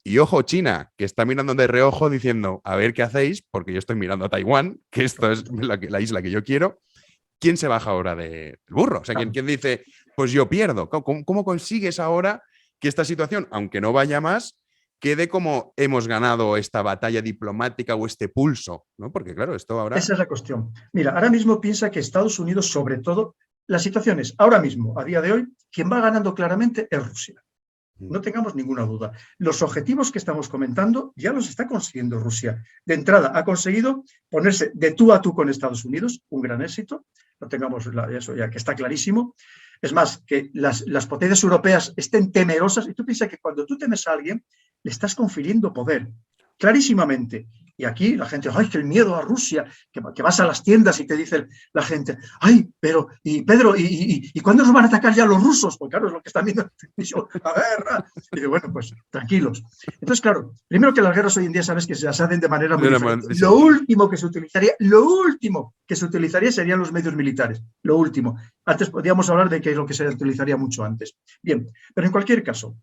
y ojo China, que está mirando de reojo diciendo, a ver qué hacéis, porque yo estoy mirando a Taiwán, que esto es la isla que yo quiero, ¿quién se baja ahora del burro? O sea, ¿quién dice, pues yo pierdo? ¿Cómo consigues ahora que esta situación, aunque no vaya más, quede como hemos ganado esta batalla diplomática o este pulso, ¿no? Porque claro, esto ahora... Esa es la cuestión. Mira, ahora mismo piensa que Estados Unidos, sobre todo, la situación es, ahora mismo, a día de hoy, quien va ganando claramente es Rusia. No tengamos ninguna duda. Los objetivos que estamos comentando ya los está consiguiendo Rusia. De entrada, ha conseguido ponerse de tú a tú con Estados Unidos, un gran éxito. No tengamos eso ya que está clarísimo. Es más, que las potencias europeas estén temerosas. Y tú piensas que cuando tú temes a alguien, le estás confiriendo poder, clarísimamente. Y aquí la gente, ¡ay, que el miedo a Rusia! Que vas a las tiendas y te dice la gente, ¡ay, pero, y Pedro, ¿y cuándo nos van a atacar ya los rusos? Pues claro, es lo que están viendo en televisión, la guerra. Y digo, bueno, pues tranquilos. Entonces, claro, primero que las guerras hoy en día sabes que se las hacen de manera muy diferente. Lo último que se utilizaría serían los medios militares. Lo último. Antes podíamos hablar de que es lo que se utilizaría mucho antes. Bien, pero en cualquier caso,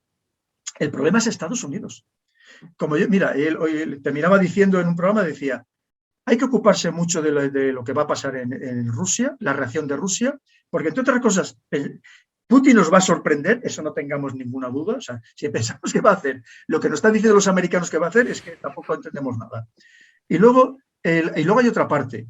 el problema es Estados Unidos. Como yo, mira, él hoy terminaba diciendo en un programa, decía, hay que ocuparse mucho de lo que va a pasar en Rusia, la reacción de Rusia, porque entre otras cosas, Putin nos va a sorprender, eso no tengamos ninguna duda. O sea, si pensamos que va a hacer lo que nos están diciendo los americanos que va a hacer, es que tampoco entendemos nada. Y luego hay otra parte.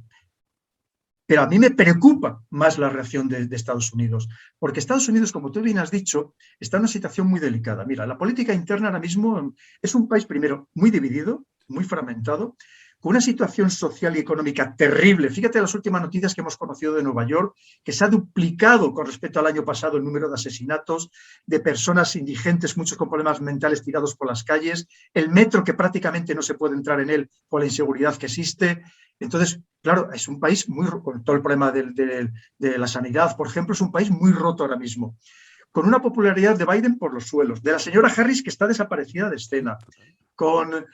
Pero a mí me preocupa más la reacción de Estados Unidos, porque Estados Unidos, como tú bien has dicho, está en una situación muy delicada. Mira, la política interna ahora mismo es un país, primero, muy dividido, muy fragmentado, con una situación social y económica terrible. Fíjate las últimas noticias que hemos conocido de Nueva York, que se ha duplicado con respecto al año pasado el número de asesinatos, de personas indigentes, muchos con problemas mentales tirados por las calles, el metro que prácticamente no se puede entrar en él por la inseguridad que existe. Entonces, claro, es un país muy, con todo el problema de la sanidad, por ejemplo, es un país muy roto ahora mismo, con una popularidad de Biden por los suelos, de la señora Harris que está desaparecida de escena, con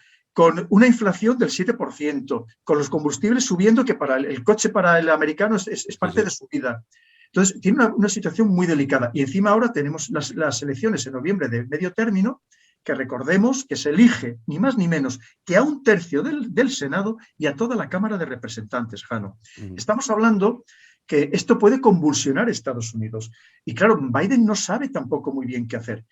una inflación del 7%, con los combustibles subiendo, que para el coche para el americano es parte de su vida. Entonces, tiene una situación muy delicada. Y encima ahora tenemos las elecciones en noviembre de medio término, que recordemos que se elige ni más ni menos que a un tercio del Senado y a toda la Cámara de Representantes, Jano. Estamos hablando que esto puede convulsionar Estados Unidos. Y claro, Biden no sabe tampoco muy bien qué hacer.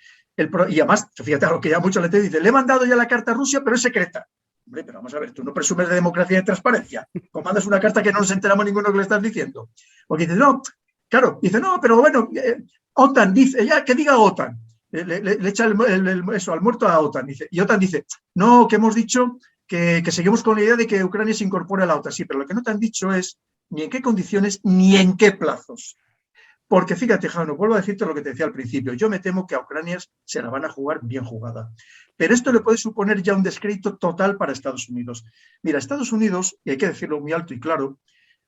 Y además, fíjate a lo que ya mucho le te dice, le he mandado ya la carta a Rusia, pero es secreta. Hombre, pero vamos a ver, tú no presumes de democracia y de transparencia. ¿Cómo mandas una carta que no nos enteramos ninguno que le estás diciendo? Porque dice, no, claro, dice, no, pero bueno, OTAN dice, ya que diga OTAN. Le echa eso al muerto a OTAN. Dice, y OTAN dice, no, que hemos dicho que seguimos con la idea de que Ucrania se incorpore a la OTAN. Sí, pero lo que no te han dicho es ni en qué condiciones ni en qué plazos. Porque fíjate, Jano, vuelvo a decirte lo que te decía al principio. Yo me temo que a Ucrania se la van a jugar bien jugada. Pero esto le puede suponer ya un descrédito total para Estados Unidos. Mira, Estados Unidos, y hay que decirlo muy alto y claro,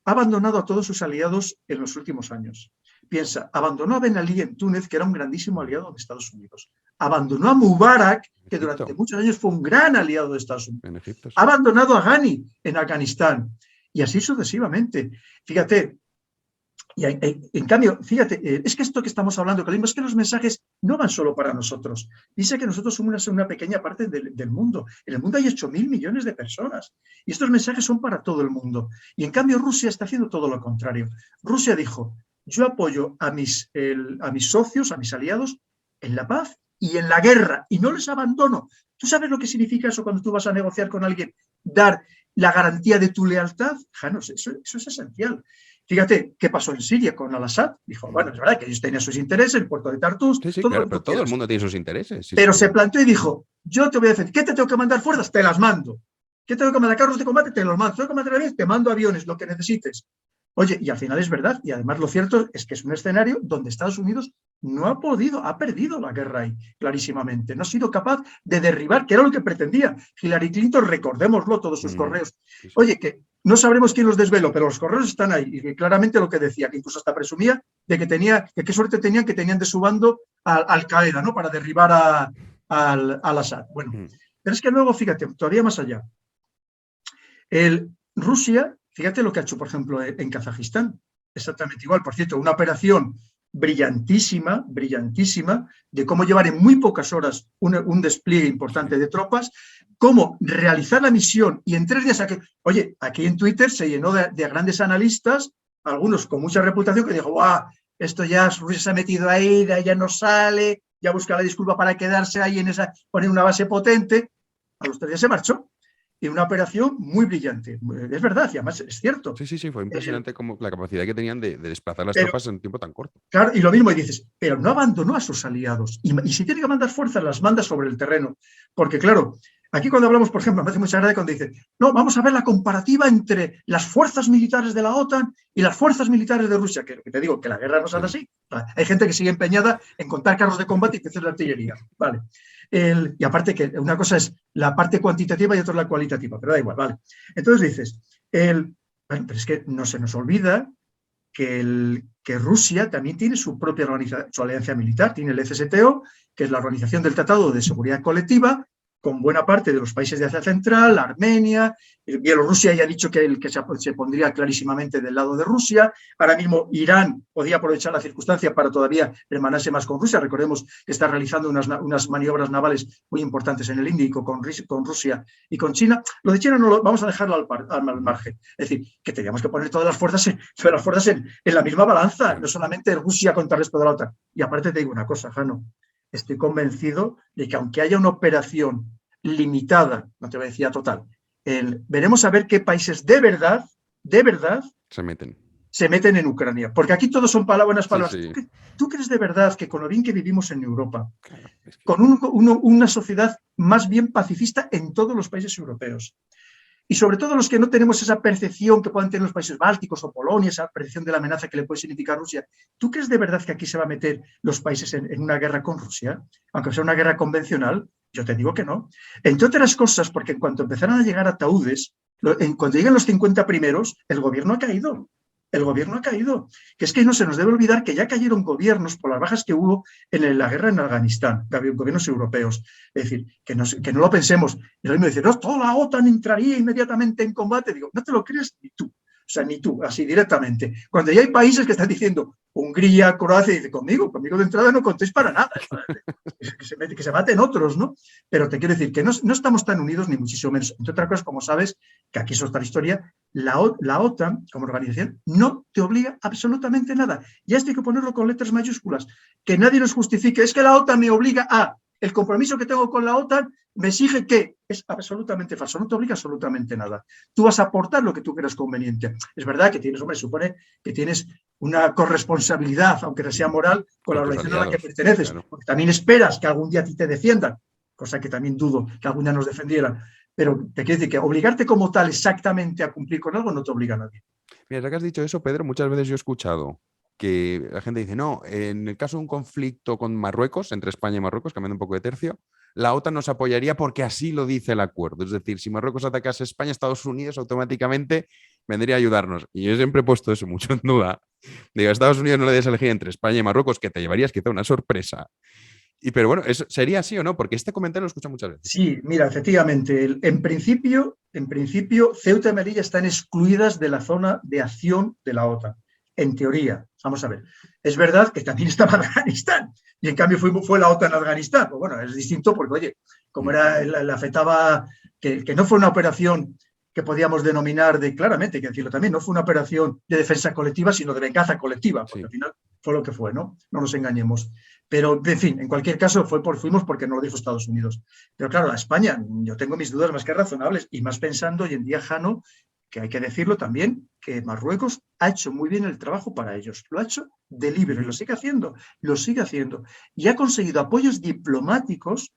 ha abandonado a todos sus aliados en los últimos años. Piensa, abandonó a Ben Ali en Túnez, que era un grandísimo aliado de Estados Unidos. Abandonó a Mubarak, que durante muchos años fue un gran aliado de Estados Unidos. En Egipto, sí. Ha abandonado a Ghani en Afganistán. Y así sucesivamente. Fíjate, y en cambio, fíjate, es que esto que estamos hablando, que es que los mensajes no van solo para nosotros. Dice que nosotros somos una pequeña parte del mundo. En el mundo hay 8.000 millones de personas. Y estos mensajes son para todo el mundo. Y en cambio Rusia está haciendo todo lo contrario. Rusia dijo, yo apoyo a mis socios, a mis aliados, en la paz y en la guerra, y no les abandono. ¿Tú sabes lo que significa eso cuando tú vas a negociar con alguien? Dar la garantía de tu lealtad. Janos, eso es esencial. Fíjate qué pasó en Siria con al-Assad. Dijo, bueno, es verdad que ellos tenían sus intereses, el puerto de Tartus. Sí, claro, pero todo el mundo tiene sus intereses. Sí, pero se planteó y dijo, yo te voy a defender. ¿Qué te tengo que mandar fuerzas? Te las mando. ¿Qué te tengo que mandar carros de combate? Te los mando. ¿Te tengo que mandar aviones? Te mando aviones, lo que necesites. Oye, y al final es verdad. Y además lo cierto es que es un escenario donde Estados Unidos no ha podido, ha perdido la guerra ahí, clarísimamente. No ha sido capaz de derribar, que era lo que pretendía. Hillary Clinton, recordémoslo, todos sus correos. Oye, que no sabremos quién los desveló, pero los correos están ahí. Y claramente lo que decía, que incluso hasta presumía de que qué suerte tenían que tenían de su bando a Al-Qaeda, ¿no? Para derribar al Assad. Bueno, pero es que luego, fíjate, todavía más allá. Rusia, fíjate lo que ha hecho, por ejemplo, en Kazajistán. Exactamente igual. Por cierto, una operación brillantísima, brillantísima, de cómo llevar en muy pocas horas un despliegue importante de tropas, cómo realizar la misión y en 3 días... Oye, aquí en Twitter se llenó de grandes analistas, algunos con mucha reputación, que dijo, ¡guau! Esto ya Rusia se ha metido ahí, ya no sale, ya busca la disculpa para quedarse ahí poner una base potente. A los 3 días se marchó. Y una operación muy brillante. Es verdad, y además es cierto. Sí, fue impresionante como la capacidad que tenían de desplazar las tropas en un tiempo tan corto. Claro, y lo mismo, y dices, pero no abandonó a sus aliados. Y si tiene que mandar fuerzas, las manda sobre el terreno. Porque claro, aquí cuando hablamos, por ejemplo, me hace mucha gracia cuando dicen, no, vamos a ver la comparativa entre las fuerzas militares de la OTAN y las fuerzas militares de Rusia. Que te digo, que la guerra no sale así. Hay gente que sigue empeñada en contar carros de combate y piezas de artillería. Vale. Y aparte que una cosa es la parte cuantitativa y otra es la cualitativa, pero da igual, vale. Entonces dices, bueno, pero es que no se nos olvida que Rusia también tiene su propia organización, su alianza militar, tiene el CSTO, que es la Organización del Tratado de Seguridad Colectiva, con buena parte de los países de Asia Central, Armenia, Bielorrusia ya ha dicho que se pondría clarísimamente del lado de Rusia. Ahora mismo Irán podría aprovechar la circunstancia para todavía hermanarse más con Rusia. Recordemos que está realizando unas maniobras navales muy importantes en el Índico con Rusia y con China. Lo de China no lo vamos a dejarlo al margen. Es decir, que teníamos que poner todas las fuerzas en la misma balanza, no solamente Rusia contra el resto de la OTAN. Y aparte te digo una cosa, Jano, estoy convencido de que aunque haya una operación limitada, no te voy a decir ya total, veremos a ver qué países de verdad se meten en Ucrania. Porque aquí todos son buenas palabras. Sí. ¿Tú crees de verdad que con lo bien que vivimos en Europa, Claro, es que... con una sociedad más bien pacifista en todos los países europeos, y sobre todo los que no tenemos esa percepción que puedan tener los países bálticos o Polonia, esa percepción de la amenaza que le puede significar Rusia, ¿tú crees de verdad que aquí se va a meter los países en una guerra con Rusia? Aunque sea una guerra convencional, yo te digo que no. Entre otras cosas, porque en cuanto empezaron a llegar ataúdes, cuando llegan los 50 primeros, el gobierno ha caído. El gobierno ha caído. Que es que no se nos debe olvidar que ya cayeron gobiernos por las bajas que hubo en la guerra en Afganistán, gobiernos europeos. Es decir, que no lo pensemos. Y lo mismo dice, no, toda la OTAN entraría inmediatamente en combate. Digo, no te lo crees ni tú. O sea, ni tú, así directamente. Cuando ya hay países que están diciendo, Hungría, Croacia, dice, conmigo de entrada no contéis para nada. Que se maten otros, ¿no? Pero te quiero decir que no estamos tan unidos ni muchísimo menos. Entre otras cosas, como sabes, que aquí es otra historia, la OTAN, como organización, no te obliga absolutamente nada. Y esto hay que ponerlo con letras mayúsculas. Que nadie nos justifique, es que la OTAN me obliga a... El compromiso que tengo con la OTAN me exige que es absolutamente falso, no te obliga absolutamente nada. Tú vas a aportar lo que tú creas conveniente. Es verdad que tienes, supone que tienes una corresponsabilidad, aunque sea moral, con la organización a la que perteneces, claro. Porque también esperas que algún día a ti te defiendan, cosa que también dudo que algún día nos defendieran. Pero te quiero decir que obligarte como tal exactamente a cumplir con algo no te obliga a nadie. Mira, ya que has dicho eso, Pedro, muchas veces yo he escuchado que la gente dice, no, en el caso de un conflicto con Marruecos, entre España y Marruecos, cambiando un poco de tercio, la OTAN nos apoyaría porque así lo dice el acuerdo. Es decir, si Marruecos atacase a España, Estados Unidos automáticamente vendría a ayudarnos. Y yo siempre he puesto eso mucho en duda. Digo, a Estados Unidos no le des a elegir entre España y Marruecos, que te llevarías quizá una sorpresa. Pero bueno, ¿eso sería así o no? Porque este comentario lo escucho muchas veces. Sí, mira, efectivamente, en principio, Ceuta y Melilla están excluidas de la zona de acción de la OTAN. En teoría, vamos a ver. Es verdad que también estaba Afganistán y en cambio fue la OTAN a Afganistán. Pues bueno, es distinto porque, oye, como le afectaba, que no fue una operación que podíamos denominar claramente, hay que decirlo también, no fue una operación de defensa colectiva, sino de venganza colectiva, porque al final fue lo que fue, ¿no? No nos engañemos. Pero, en fin, en cualquier caso, fuimos porque no lo dijo Estados Unidos. Pero claro, a España, yo tengo mis dudas más que razonables, y más pensando hoy en día, Jano, que hay que decirlo también, que Marruecos ha hecho muy bien el trabajo para ellos. Lo ha hecho de libre, lo sigue haciendo. Y ha conseguido apoyos diplomáticos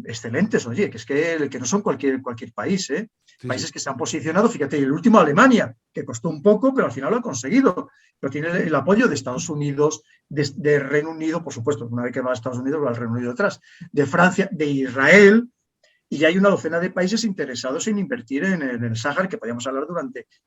excelentes, oye, que no son cualquier país, ¿eh? Sí, países que se han posicionado, fíjate, el último Alemania, que costó un poco, pero al final lo ha conseguido. Pero tiene el apoyo de Estados Unidos, de Reino Unido, por supuesto, una vez que va a Estados Unidos va al Reino Unido detrás, de Francia, de Israel, y hay una docena de países interesados en invertir en el Sáhara, que podríamos hablar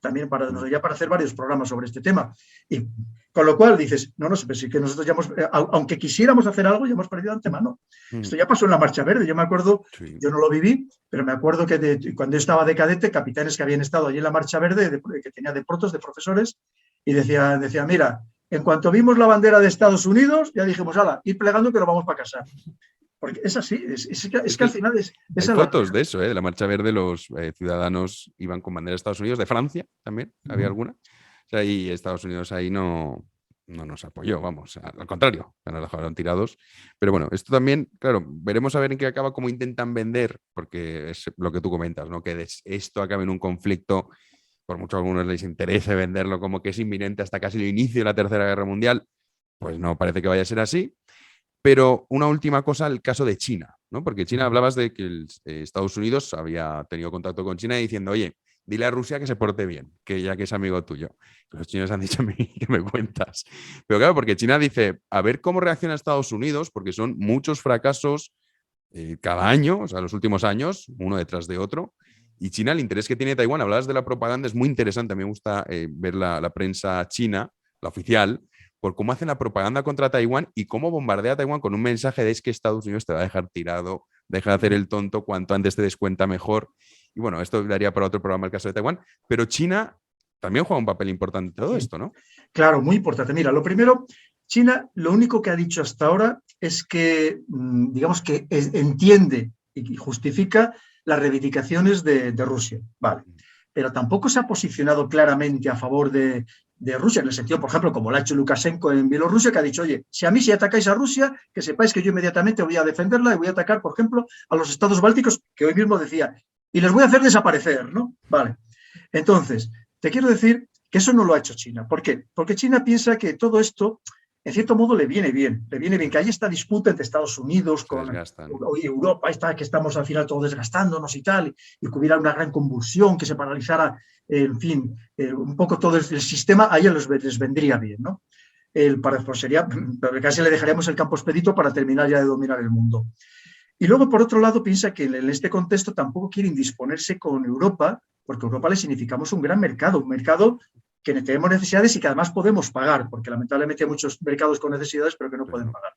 también para hacer varios programas sobre este tema. Y con lo cual dices, no sé, pero sí que nosotros ya aunque quisiéramos hacer algo, ya hemos perdido de antemano. Esto ya pasó en la Marcha Verde, yo me acuerdo, yo no lo viví, pero me acuerdo que cuando yo estaba de cadete, capitanes que habían estado allí en la Marcha Verde, que tenía de protos, de profesores, y decía, mira, en cuanto vimos la bandera de Estados Unidos, ya dijimos, hala, ir plegando que nos vamos para casa. Porque es así, es que al final es hay fotos de eso, de la Marcha Verde, los ciudadanos iban con bandera de Estados Unidos, de Francia también, había alguna. O sea, y Estados Unidos ahí no nos apoyó, vamos, al contrario, nos dejaron tirados. Pero bueno, esto también, claro, veremos a ver en qué acaba, cómo intentan vender, porque es lo que tú comentas, ¿no? Que esto acabe en un conflicto, por mucho a algunos les interese venderlo como que es inminente hasta casi el inicio de la Tercera Guerra Mundial, pues no parece que vaya a ser así. Pero una última cosa, el caso de China, ¿no? Porque China, hablabas de que Estados Unidos había tenido contacto con China diciendo, oye, dile a Rusia que se porte bien, que ya que es amigo tuyo. Los chinos han dicho a mí que me cuentas. Pero claro, porque China dice, a ver cómo reacciona Estados Unidos, porque son muchos fracasos cada año, o sea, los últimos años, uno detrás de otro. Y China, el interés que tiene Taiwán, hablabas de la propaganda, es muy interesante. Me gusta ver la prensa china, la oficial, por cómo hacen la propaganda contra Taiwán y cómo bombardea a Taiwán con un mensaje de es que Estados Unidos te va a dejar tirado deja de hacer el tonto, cuanto antes te des cuenta mejor. Y bueno, esto daría para otro programa el caso de Taiwán, pero China también juega un papel importante en todo esto, ¿no? Claro, muy importante. Mira, lo primero, China lo único que ha dicho hasta ahora es que, digamos que entiende y justifica las reivindicaciones de Rusia. Vale. Pero tampoco se ha posicionado claramente a favor de Rusia, en el sentido, por ejemplo, como lo ha hecho Lukashenko en Bielorrusia, que ha dicho, oye, si atacáis a Rusia, que sepáis que yo inmediatamente voy a defenderla y voy a atacar, por ejemplo, a los estados bálticos, que hoy mismo decía, y les voy a hacer desaparecer, ¿no? Vale. Entonces, te quiero decir que eso no lo ha hecho China. ¿Por qué? Porque China piensa que todo esto, en cierto modo, le viene bien, que hay esta disputa entre Estados Unidos con Europa, que estamos al final todos desgastándonos y tal, y que hubiera una gran convulsión, que se paralizara, en fin, un poco todo el sistema, a ellos les vendría bien, ¿no? Pues sería, casi le dejaríamos el campo expedito para terminar ya de dominar el mundo. Y luego, por otro lado, piensa que en este contexto tampoco quieren indisponerse con Europa, porque Europa le significamos un gran mercado, un mercado que tenemos necesidades y que además podemos pagar, porque lamentablemente hay muchos mercados con necesidades pero que no pueden pagar.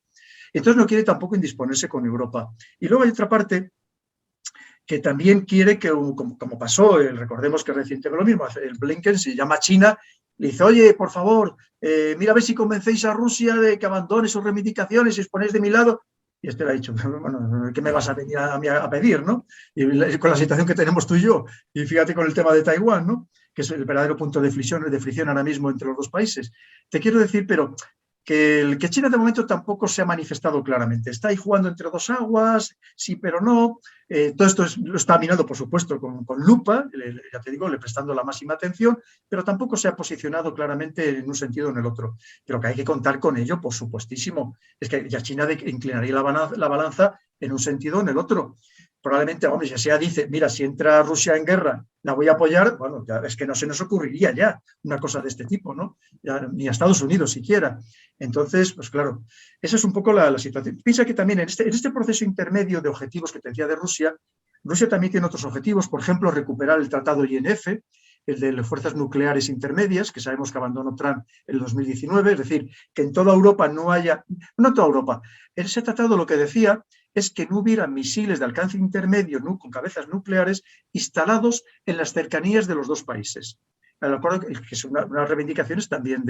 Entonces no quiere tampoco indisponerse con Europa. Y luego hay otra parte que también quiere que, como pasó, recordemos que recientemente lo mismo, el Blinken se llama a China, le dice, oye, por favor, mira a ver si convencéis a Rusia de que abandone sus reivindicaciones y os ponéis de mi lado. Y este le ha dicho, bueno, ¿qué me vas a venir a pedir, no? Y con la situación que tenemos tú y yo, y fíjate con el tema de Taiwán, ¿no? Que es el verdadero punto de fricción ahora mismo entre los dos países. Te quiero decir, pero que China de momento tampoco se ha manifestado claramente. Está ahí jugando entre dos aguas, sí, pero no. Todo esto lo está mirando, por supuesto, con lupa, ya te digo, le prestando la máxima atención, pero tampoco se ha posicionado claramente en un sentido o en el otro. Pero que hay que contar con ello, por supuestísimo. Es que ya China inclinaría la balanza en un sentido o en el otro. Probablemente, hombre, si ya dice, mira, si entra Rusia en guerra, la voy a apoyar, bueno, ya es que no se nos ocurriría ya una cosa de este tipo, ¿no? Ya, ni a Estados Unidos siquiera. Entonces, pues claro, esa es un poco la situación. Piensa que también en este proceso intermedio de objetivos que te decía de Rusia, Rusia también tiene otros objetivos, por ejemplo, recuperar el tratado INF, el de las fuerzas nucleares intermedias, que sabemos que abandonó Trump en el 2019, es decir, que en toda Europa no haya, no toda Europa, ese tratado lo que decía es que no hubiera misiles de alcance intermedio con cabezas nucleares instalados en las cercanías de los dos países. Me acuerdo que son unas reivindicaciones también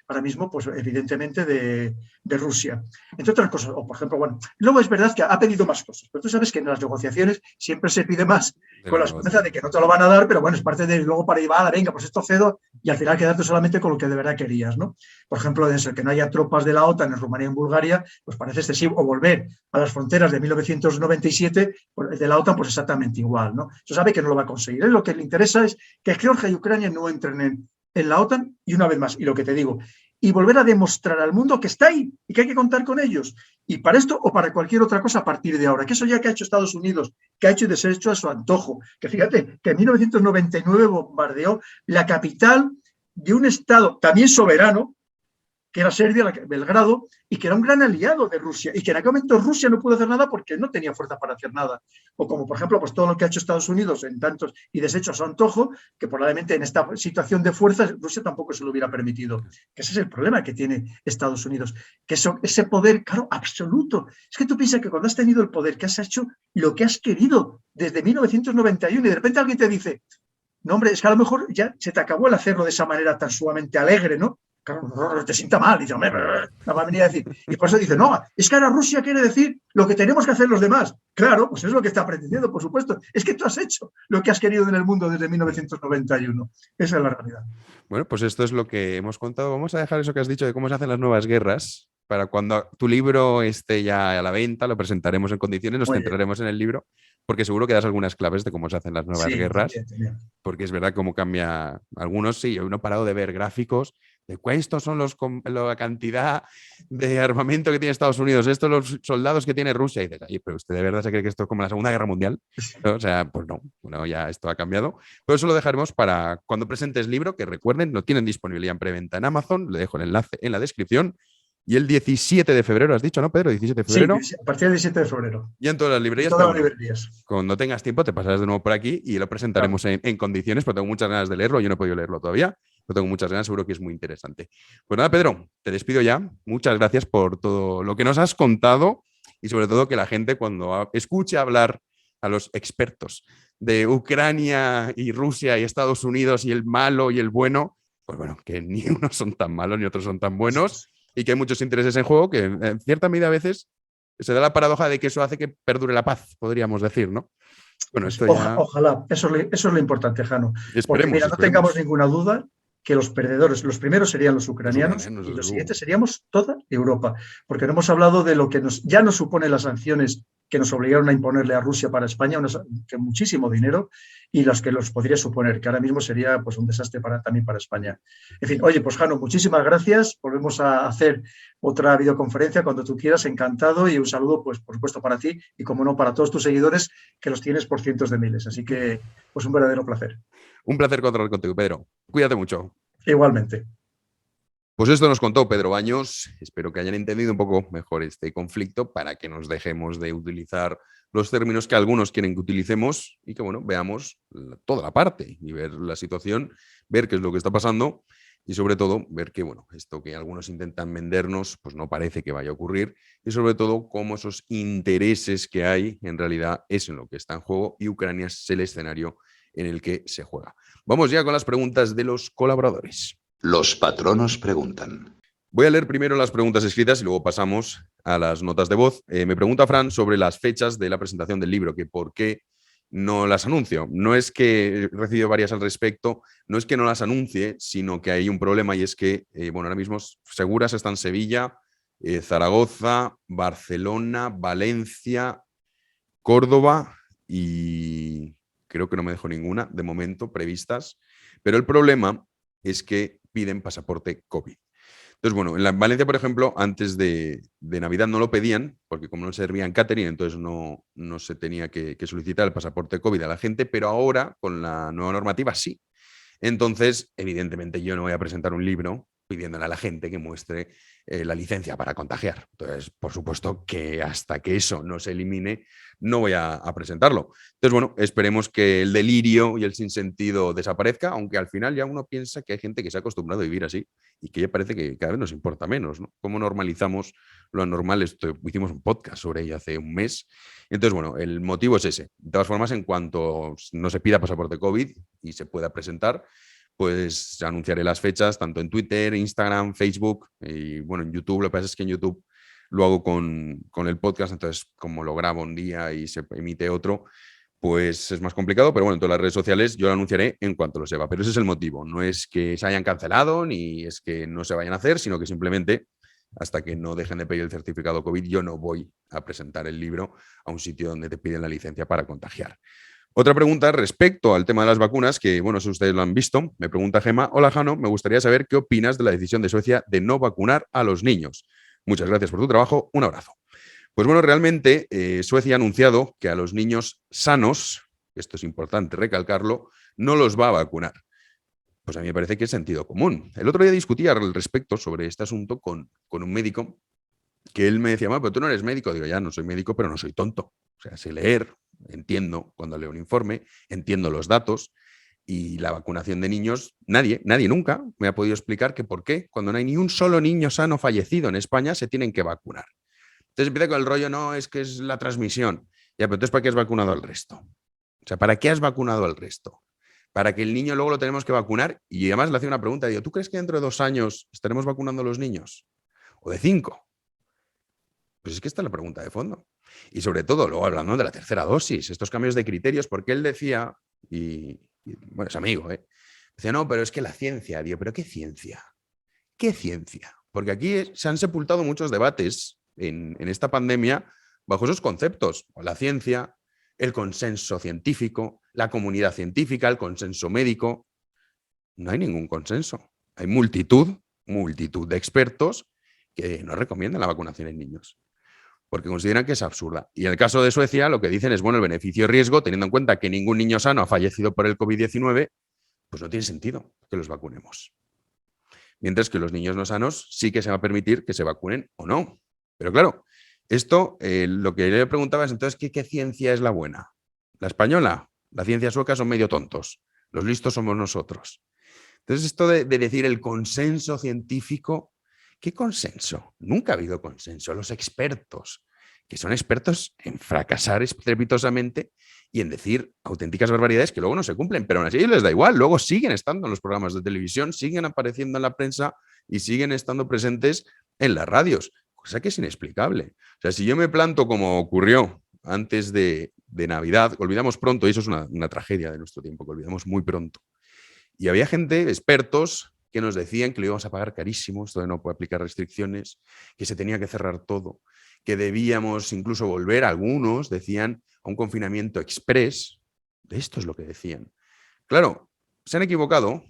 ahora mismo, pues evidentemente de Rusia. Entre otras cosas, o por ejemplo, bueno, luego es verdad que ha pedido más cosas, pero tú sabes que en las negociaciones siempre se pide más, con la esperanza de que no te lo van a dar, pero bueno, es parte de luego para ir, venga, pues esto cedo, y al final quedarte solamente con lo que de verdad querías, ¿no? Por ejemplo, de eso, que no haya tropas de la OTAN en Rumanía y en Bulgaria, pues parece excesivo, o volver a las fronteras de 1997 de la OTAN, pues exactamente igual, ¿no? Eso sabe que no lo va a conseguir. Lo que le interesa es que Georgia y Ucrania no entren en la OTAN, y una vez más, y lo que te digo, y volver a demostrar al mundo que está ahí y que hay que contar con ellos. Y para esto o para cualquier otra cosa a partir de ahora, que eso ya que ha hecho Estados Unidos, que ha hecho y deshecho a su antojo, que fíjate que en 1999 bombardeó la capital de un estado también soberano, que era Serbia, Belgrado, y que era un gran aliado de Rusia, y que en aquel momento Rusia no pudo hacer nada porque no tenía fuerza para hacer nada. O como, por ejemplo, pues todo lo que ha hecho Estados Unidos en tantos y deshechos a su antojo, que probablemente en esta situación de fuerzas Rusia tampoco se lo hubiera permitido. Que ese es el problema que tiene Estados Unidos, que ese poder, claro, absoluto. Es que tú piensas que cuando has tenido el poder, que has hecho lo que has querido desde 1991 y de repente alguien te dice, no, hombre, es que a lo mejor ya se te acabó el hacerlo de esa manera tan sumamente alegre, ¿no? Claro, te sienta mal, y dice, hombre, no va a venir a decir. Y por eso dice, no, es que ahora Rusia quiere decir lo que tenemos que hacer los demás. Claro, pues es lo que está pretendiendo, por supuesto. Es que tú has hecho lo que has querido en el mundo desde 1991. Esa es la realidad. Bueno, pues esto es lo que hemos contado. Vamos a dejar eso que has dicho de cómo se hacen las nuevas guerras para cuando tu libro esté ya a la venta, lo presentaremos en condiciones, nos centraremos en el libro, porque seguro que das algunas claves de cómo se hacen las nuevas guerras. También. Porque es verdad cómo cambia. Algunos sí, yo no he parado de ver gráficos de estos son la cantidad de armamento que tiene Estados Unidos, estos los soldados que tiene Rusia. Y dices, pero ¿usted de verdad se cree que esto es como la Segunda Guerra Mundial? ¿No? O sea, pues no, bueno, ya esto ha cambiado. Pero eso lo dejaremos para cuando presentes el libro, que recuerden, lo tienen disponible ya en preventa en Amazon, le dejo el enlace en la descripción. Y el 17 de febrero, has dicho, ¿no, Pedro? 17 de febrero. Sí, a partir del 17 de febrero. Y en todas las librerías. Todas las librerías. Cuando tengas tiempo te pasarás de nuevo por aquí y lo presentaremos en condiciones, porque tengo muchas ganas de leerlo. Yo no he podido leerlo todavía, pero tengo muchas ganas, seguro que es muy interesante. Pues nada, Pedro, te despido ya. Muchas gracias por todo lo que nos has contado y sobre todo que la gente cuando escuche hablar a los expertos de Ucrania y Rusia y Estados Unidos y el malo y el bueno, pues bueno, que ni unos son tan malos ni otros son tan buenos y que hay muchos intereses en juego que en cierta medida a veces se da la paradoja de que eso hace que perdure la paz, podríamos decir, ¿no? Bueno, Pues esto ya ojalá, eso es lo importante, Jano. Porque esperemos, mira, no tengamos esperemos. ninguna duda que los perdedores, los primeros serían los Los ucranianos ucranianos, y desde los luego. siguientes seríamos toda Europa. Porque no hemos hablado de lo que ya nos supone las sanciones que nos obligaron a imponerle a Rusia para España, que muchísimo dinero, y las que los podría suponer, que ahora mismo sería pues, un desastre también para España. En fin, oye, pues Jano, muchísimas gracias. Volvemos a hacer otra videoconferencia cuando tú quieras, encantado, y un saludo, pues por supuesto, para ti y, como no, para todos tus seguidores, que los tienes por cientos de miles. Así que, pues un verdadero placer. Un placer contar contigo, Pedro. Cuídate mucho. Igualmente. Pues esto nos contó Pedro Baños. Espero que hayan entendido un poco mejor este conflicto para que nos dejemos de utilizar los términos que algunos quieren que utilicemos y que, bueno, veamos toda la parte y ver la situación, ver qué es lo que está pasando y, sobre todo, ver que, bueno, esto que algunos intentan vendernos, pues no parece que vaya a ocurrir y, sobre todo, cómo esos intereses que hay en realidad es en lo que está en juego y Ucrania es el escenario en el que se juega. Vamos ya con las preguntas de los colaboradores. Los patronos preguntan. Voy a leer primero las preguntas escritas y luego pasamos a las notas de voz. Me pregunta Fran sobre las fechas de la presentación del libro, que por qué no las anuncio. No es que he recibido varias al respecto, no es que no las anuncie, sino que hay un problema y es que, bueno, ahora mismo seguras están Sevilla, Zaragoza, Barcelona, Valencia, Córdoba y creo que no me dejo ninguna de momento previstas, pero el problema es que piden pasaporte COVID. Entonces, bueno, en Valencia, por ejemplo, antes de Navidad no lo pedían, porque como no servía en catering, entonces no se tenía que solicitar el pasaporte COVID a la gente, pero ahora, con la nueva normativa, sí. Entonces, evidentemente, yo no voy a presentar un libro pidiéndole a la gente que muestre la licencia para contagiar. Entonces, por supuesto que hasta que eso no se elimine, no voy a presentarlo. Entonces, bueno, esperemos que el delirio y el sinsentido desaparezca, aunque al final ya uno piensa que hay gente que se ha acostumbrado a vivir así y que ya parece que cada vez nos importa menos, ¿no? ¿Cómo normalizamos lo anormal? Hicimos un podcast sobre ello hace un mes. Entonces, bueno, el motivo es ese. De todas formas, en cuanto no se pida pasaporte COVID y se pueda presentar, pues anunciaré las fechas tanto en Twitter, Instagram, Facebook y bueno, en YouTube. Lo que pasa es que en YouTube lo hago con el podcast, entonces como lo grabo un día y se emite otro, pues es más complicado, pero bueno, en todas las redes sociales yo lo anunciaré en cuanto lo sepa. Pero ese es el motivo, no es que se hayan cancelado ni es que no se vayan a hacer, sino que simplemente hasta que no dejen de pedir el certificado COVID, yo no voy a presentar el libro a un sitio donde te piden la licencia para contagiar. Otra pregunta respecto al tema de las vacunas, que bueno, si ustedes lo han visto, me pregunta Gema. Hola Jano, me gustaría saber qué opinas de la decisión de Suecia de no vacunar a los niños. Muchas gracias por tu trabajo, un abrazo. Pues bueno, realmente Suecia ha anunciado que a los niños sanos, esto es importante recalcarlo, no los va a vacunar. Pues a mí me parece que es sentido común. El otro día discutía al respecto sobre este asunto con un médico que él me decía, pero tú no eres médico. Digo, ya no soy médico, pero no soy tonto. O sea, sé leer, entiendo cuando leo un informe, entiendo los datos y la vacunación de niños, nadie nunca me ha podido explicar que por qué, cuando no hay ni un solo niño sano fallecido en España, se tienen que vacunar. Entonces empieza con el rollo, no, es que es la transmisión. Ya, pero entonces, ¿para qué has vacunado al resto? O sea, ¿para qué has vacunado al resto? Para que el niño luego lo tenemos que vacunar. Y además le hacía una pregunta, digo, ¿tú crees que dentro de 2 años estaremos vacunando a los niños? ¿O de 5? Pues es que esta es la pregunta de fondo. Y sobre todo, luego hablando de la tercera dosis, estos cambios de criterios, porque él decía, y bueno, es amigo, decía, no, pero es que la ciencia, digo, ¿pero qué ciencia? ¿Qué ciencia? Porque aquí se han sepultado muchos debates en esta pandemia bajo esos conceptos, la ciencia, el consenso científico, la comunidad científica, el consenso médico. No hay ningún consenso. Hay multitud de expertos que no recomiendan la vacunación en niños, porque consideran que es absurda. Y en el caso de Suecia, lo que dicen es, bueno, el beneficio-riesgo, teniendo en cuenta que ningún niño sano ha fallecido por el COVID-19, pues no tiene sentido que los vacunemos. Mientras que los niños no sanos sí que se va a permitir que se vacunen o no. Pero claro, esto, lo que le preguntaba es, entonces, ¿qué ciencia es la buena? ¿La española? La ciencia sueca son medio tontos. Los listos somos nosotros. Entonces, esto de decir el consenso científico, ¿qué consenso? Nunca ha habido consenso. Los expertos que son expertos en fracasar estrepitosamente y en decir auténticas barbaridades que luego no se cumplen, pero aún así les da igual, luego siguen estando en los programas de televisión, siguen apareciendo en la prensa y siguen estando presentes en las radios, cosa que es inexplicable. O sea, si yo me planto como ocurrió antes de Navidad, olvidamos pronto, y eso es una tragedia de nuestro tiempo, que olvidamos muy pronto. Y había gente, expertos, que nos decían que lo íbamos a pagar carísimo, esto de no poder aplicar restricciones, que se tenía que cerrar todo, que debíamos incluso volver, algunos decían, a un confinamiento express. Esto es lo que decían. Claro, se han equivocado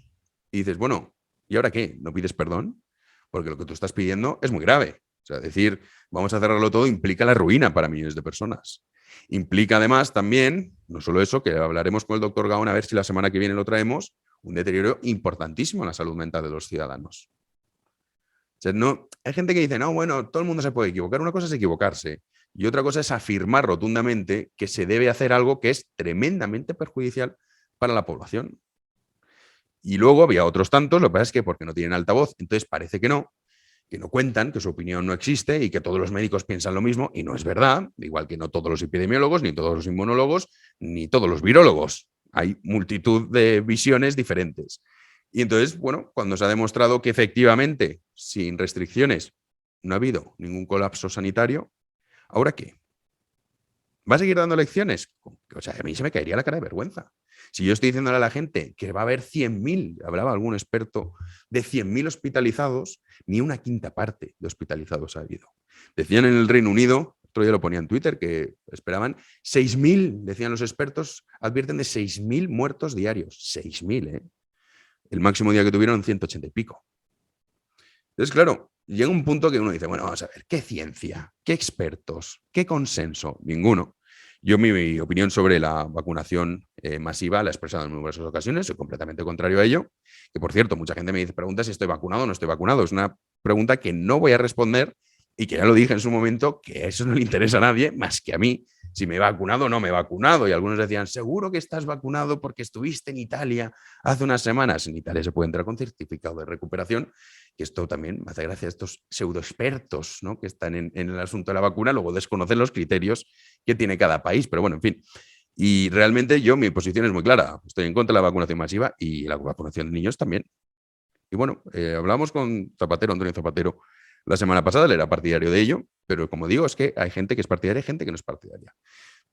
y dices, bueno, ¿y ahora qué? ¿No pides perdón? Porque lo que tú estás pidiendo es muy grave. O sea, decir, vamos a cerrarlo todo implica la ruina para millones de personas. Implica además también, no solo eso, que hablaremos con el doctor Gaón a ver si la semana que viene lo traemos, un deterioro importantísimo en la salud mental de los ciudadanos. O sea, no, hay gente que dice, no, bueno, todo el mundo se puede equivocar. Una cosa es equivocarse y otra cosa es afirmar rotundamente que se debe hacer algo que es tremendamente perjudicial para la población. Y luego había otros tantos, lo que pasa es que porque no tienen altavoz, entonces parece que no cuentan, que su opinión no existe y que todos los médicos piensan lo mismo, y no es verdad, igual que no todos los epidemiólogos, ni todos los inmunólogos, ni todos los virólogos. Hay multitud de visiones diferentes. Y entonces, bueno, cuando se ha demostrado que efectivamente, sin restricciones, no ha habido ningún colapso sanitario, ¿ahora qué? ¿Va a seguir dando lecciones? O sea, a mí se me caería la cara de vergüenza. Si yo estoy diciéndole a la gente que va a haber 100.000, hablaba algún experto, de 100.000 hospitalizados, ni una quinta parte de hospitalizados ha habido. Decían en el Reino Unido, otro día lo ponía en Twitter, que esperaban 6.000, decían los expertos, advierten de 6.000 muertos diarios. 6.000, ¿eh? El máximo día que tuvieron, 180 y pico. Entonces, claro, llega un punto que uno dice, bueno, vamos a ver, ¿qué ciencia? ¿Qué expertos? ¿Qué consenso? Ninguno. Yo mi opinión sobre la vacunación masiva la he expresado en numerosas ocasiones, soy completamente contrario a ello. Que, por cierto, mucha gente me dice, pregunta si estoy vacunado o no estoy vacunado. Es una pregunta que no voy a responder y que ya lo dije en su momento, que a eso no le interesa a nadie más que a mí, si me he vacunado o no me he vacunado. Y algunos decían, seguro que estás vacunado porque estuviste en Italia hace unas semanas. En Italia se puede entrar con certificado de recuperación. Y esto también me hace gracia a estos pseudoexpertos, ¿no?, que están en el asunto de la vacuna, luego desconocen los criterios que tiene cada país. Pero bueno, en fin. Y realmente mi posición es muy clara. Estoy en contra de la vacunación masiva y la vacunación de niños también. Y bueno, hablamos con Antonio Zapatero, la semana pasada, él era partidario de ello, pero como digo, es que hay gente que es partidaria y gente que no es partidaria.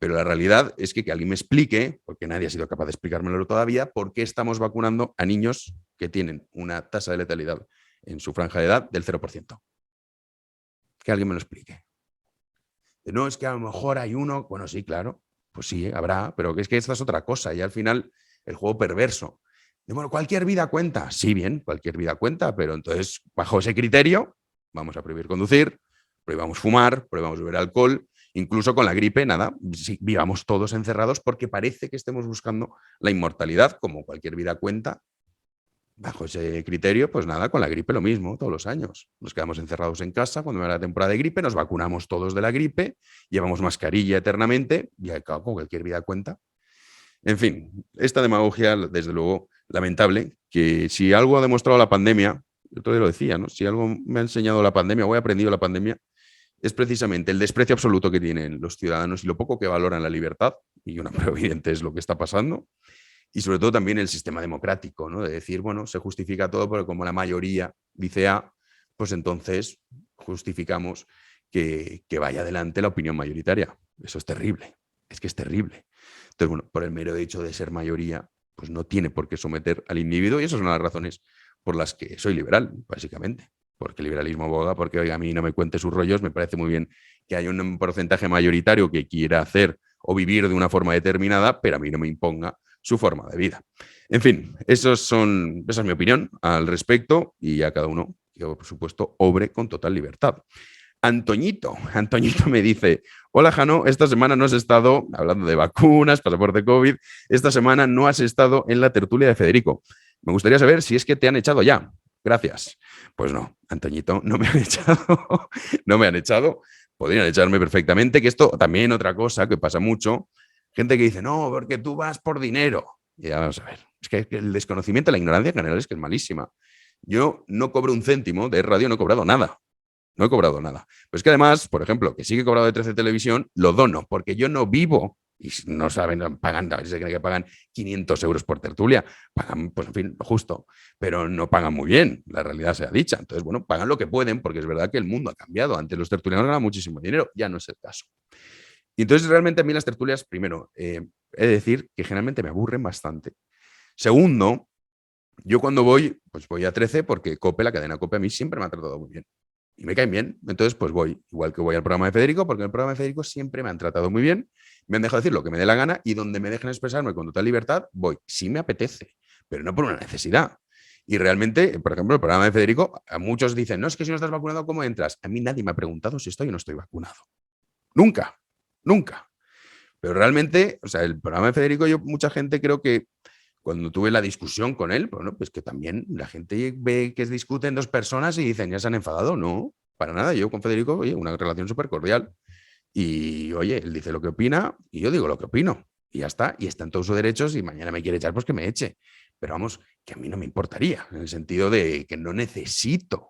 Pero la realidad es que alguien me explique, porque nadie ha sido capaz de explicármelo todavía, por qué estamos vacunando a niños que tienen una tasa de letalidad en su franja de edad del 0%. Que alguien me lo explique. No, es que a lo mejor hay uno, bueno, sí, claro, pues sí, habrá, pero es que esta es otra cosa, y al final el juego perverso. Bueno, cualquier vida cuenta. Sí, bien, cualquier vida cuenta, pero entonces, bajo ese criterio, vamos a prohibir conducir, prohibamos fumar, prohibamos beber alcohol, incluso con la gripe, nada, sí, vivamos todos encerrados porque parece que estemos buscando la inmortalidad, como cualquier vida cuenta. Bajo ese criterio, pues nada, con la gripe lo mismo, todos los años. Nos quedamos encerrados en casa cuando era la temporada de gripe, nos vacunamos todos de la gripe, llevamos mascarilla eternamente y al cabo, cualquier vida cuenta. En fin, esta demagogia, desde luego, lamentable, que si algo ha demostrado la pandemia, yo todavía lo decía, ¿no? Si algo me ha enseñado la pandemia o he aprendido la pandemia, es precisamente el desprecio absoluto que tienen los ciudadanos y lo poco que valoran la libertad, y una prueba evidente es lo que está pasando, y sobre todo también el sistema democrático, ¿no? De decir, bueno, se justifica todo, pero como la mayoría dice A, pues entonces justificamos que vaya adelante la opinión mayoritaria. Eso es terrible, es que es terrible. Entonces, bueno, por el mero hecho de ser mayoría, pues no tiene por qué someter al individuo, y esas son las razones por las que soy liberal, básicamente. Porque el liberalismo aboga, porque oiga, a mí no me cuente sus rollos, me parece muy bien que haya un porcentaje mayoritario que quiera hacer o vivir de una forma determinada, pero a mí no me imponga su forma de vida. En fin, esa es mi opinión al respecto, y a cada uno, que por supuesto, obre con total libertad. Antoñito me dice, hola Jano, esta semana no has estado, hablando de vacunas, pasaporte COVID, esta semana no has estado en la tertulia de Federico. Me gustaría saber si es que te han echado ya. Gracias. Pues no, Antoñito, no me han echado, no me han echado. Podrían echarme perfectamente, que esto también otra cosa que pasa mucho, gente que dice, no, porque tú vas por dinero. Y ya vamos a ver, es que el desconocimiento, la ignorancia en general es que es malísima. Yo no cobro un céntimo de radio, no he cobrado nada. No he cobrado nada. Pero es que además, por ejemplo, que sí que he cobrado de 13 Televisión, lo dono, porque yo no vivo, y no saben, no pagan, a veces se cree que pagan 500 euros por tertulia, pagan, pues en fin, lo justo, pero no pagan muy bien, la realidad sea dicha. Entonces, bueno, pagan lo que pueden, porque es verdad que el mundo ha cambiado. Antes los tertulianos ganaban muchísimo dinero, ya no es el caso. Y entonces, realmente a mí las tertulias, primero, he de decir que generalmente me aburren bastante. Segundo, yo cuando voy, pues voy a 13 porque COPE, la cadena COPE, a mí siempre me ha tratado muy bien. Y me caen bien. Entonces, pues voy. Igual que voy al programa de Federico, porque en el programa de Federico siempre me han tratado muy bien. Me han dejado decir lo que me dé la gana y donde me dejen expresarme con total libertad, voy. Sí me apetece, pero no por una necesidad. Y realmente, por ejemplo, el programa de Federico, a muchos dicen, no, es que si no estás vacunado, ¿cómo entras? A mí nadie me ha preguntado si estoy o no estoy vacunado. Nunca, nunca. Pero realmente, o sea, el programa de Federico, yo, mucha gente creo que cuando tuve la discusión con él, bueno, pues que también la gente ve que discuten dos personas y dicen, ya se han enfadado. No, para nada. Yo con Federico, oye, una relación súper cordial. Y, oye, él dice lo que opina y yo digo lo que opino. Y ya está. Y está en todos sus derechos y mañana me quiere echar, pues que me eche. Pero vamos, que a mí no me importaría, en el sentido de que no necesito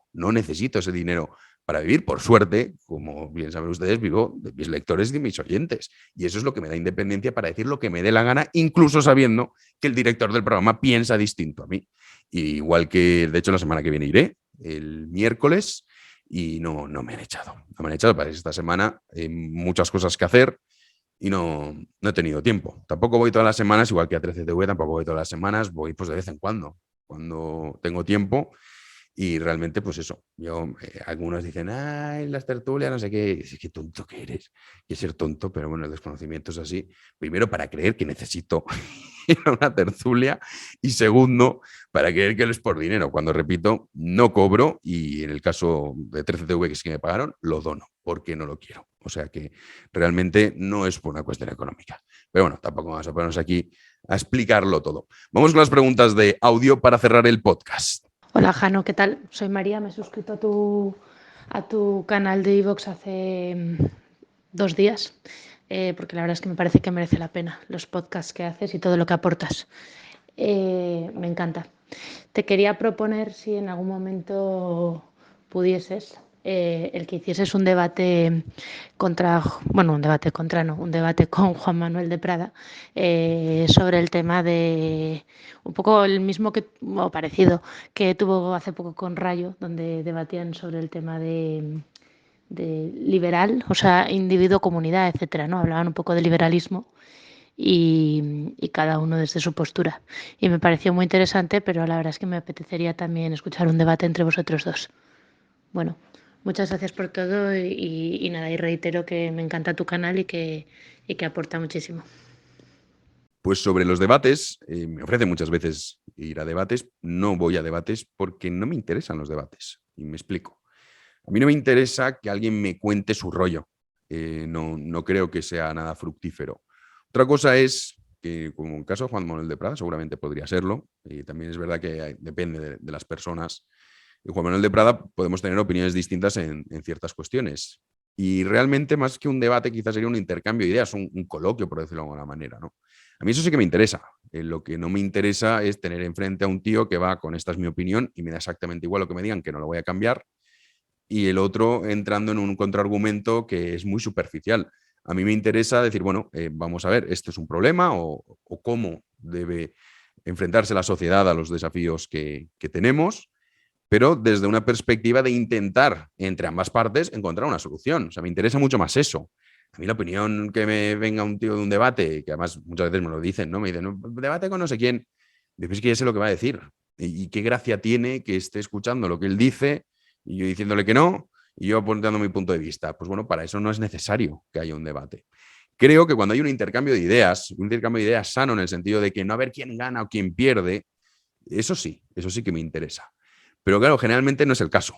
ese dinero para vivir. Por suerte, como bien saben ustedes, vivo de mis lectores y de mis oyentes. Y eso es lo que me da independencia para decir lo que me dé la gana, incluso sabiendo que el director del programa piensa distinto a mí. Y igual que, de hecho, la semana que viene iré, el miércoles, y no me han echado. No me han echado. Para esta semana muchas cosas que hacer y no he tenido tiempo. Tampoco voy todas las semanas, igual que a 13TV, tampoco voy todas las semanas, voy pues de vez en cuando tengo tiempo. Y realmente, pues eso, algunos dicen, ay, las tertulias, no sé qué, dices, qué tonto que eres, que ser tonto, pero bueno, el desconocimiento es así. Primero, para creer que necesito ir a una tertulia, y segundo, para creer que es por dinero. Cuando, repito, no cobro, y en el caso de 13TV, que sí que me pagaron, lo dono, porque no lo quiero. O sea que realmente no es por una cuestión económica. Pero bueno, tampoco vamos a ponernos aquí a explicarlo todo. Vamos con las preguntas de audio para cerrar el podcast. Hola Jano, ¿qué tal? Soy María, me he suscrito a tu canal de iVoox hace 2 días, porque la verdad es que me parece que merece la pena los podcasts que haces y todo lo que aportas. Me encanta. Te quería proponer si en algún momento pudieses, el que hicieses un debate un debate con Juan Manuel de Prada, sobre el tema de un poco el mismo o parecido que tuvo hace poco con Rayo, donde debatían sobre el tema de liberal, o sea, individuo, comunidad, etcétera, ¿no? Hablaban un poco de liberalismo y cada uno desde su postura. Y me pareció muy interesante, pero la verdad es que me apetecería también escuchar un debate entre vosotros dos. Bueno, muchas gracias por todo y nada, y reitero que me encanta tu canal y que aporta muchísimo. Pues sobre los debates, me ofrecen muchas veces ir a debates. No voy a debates porque no me interesan los debates. Y me explico. A mí no me interesa que alguien me cuente su rollo. No creo que sea nada fructífero. Otra cosa es que, como en el caso de Juan Manuel de Prada, seguramente podría serlo. Y también es verdad que depende de las personas. En Juan Manuel de Prada podemos tener opiniones distintas en ciertas cuestiones. Y realmente, más que un debate, quizás sería un intercambio de ideas, un coloquio, por decirlo de alguna manera, ¿no? A mí eso sí que me interesa. Lo que no me interesa es tener enfrente a un tío que va con esta es mi opinión y me da exactamente igual lo que me digan, que no lo voy a cambiar, y el otro entrando en un contraargumento que es muy superficial. A mí me interesa decir, bueno, vamos a ver, ¿este es un problema o cómo debe enfrentarse la sociedad a los desafíos que tenemos? Pero desde una perspectiva de intentar, entre ambas partes, encontrar una solución. O sea, me interesa mucho más eso. A mí la opinión que me venga un tío de un debate, que además muchas veces me lo dicen, ¿no? Me dicen, "No, debate con no sé quién". Después que ya sé lo que va a decir. Y qué gracia tiene que esté escuchando lo que él dice y yo diciéndole que no y yo apuntando mi punto de vista. Pues bueno, para eso no es necesario que haya un debate. Creo que cuando hay un intercambio de ideas, un intercambio de ideas sano en el sentido de que no a ver quién gana o quién pierde, eso sí que me interesa. Pero claro, generalmente no es el caso.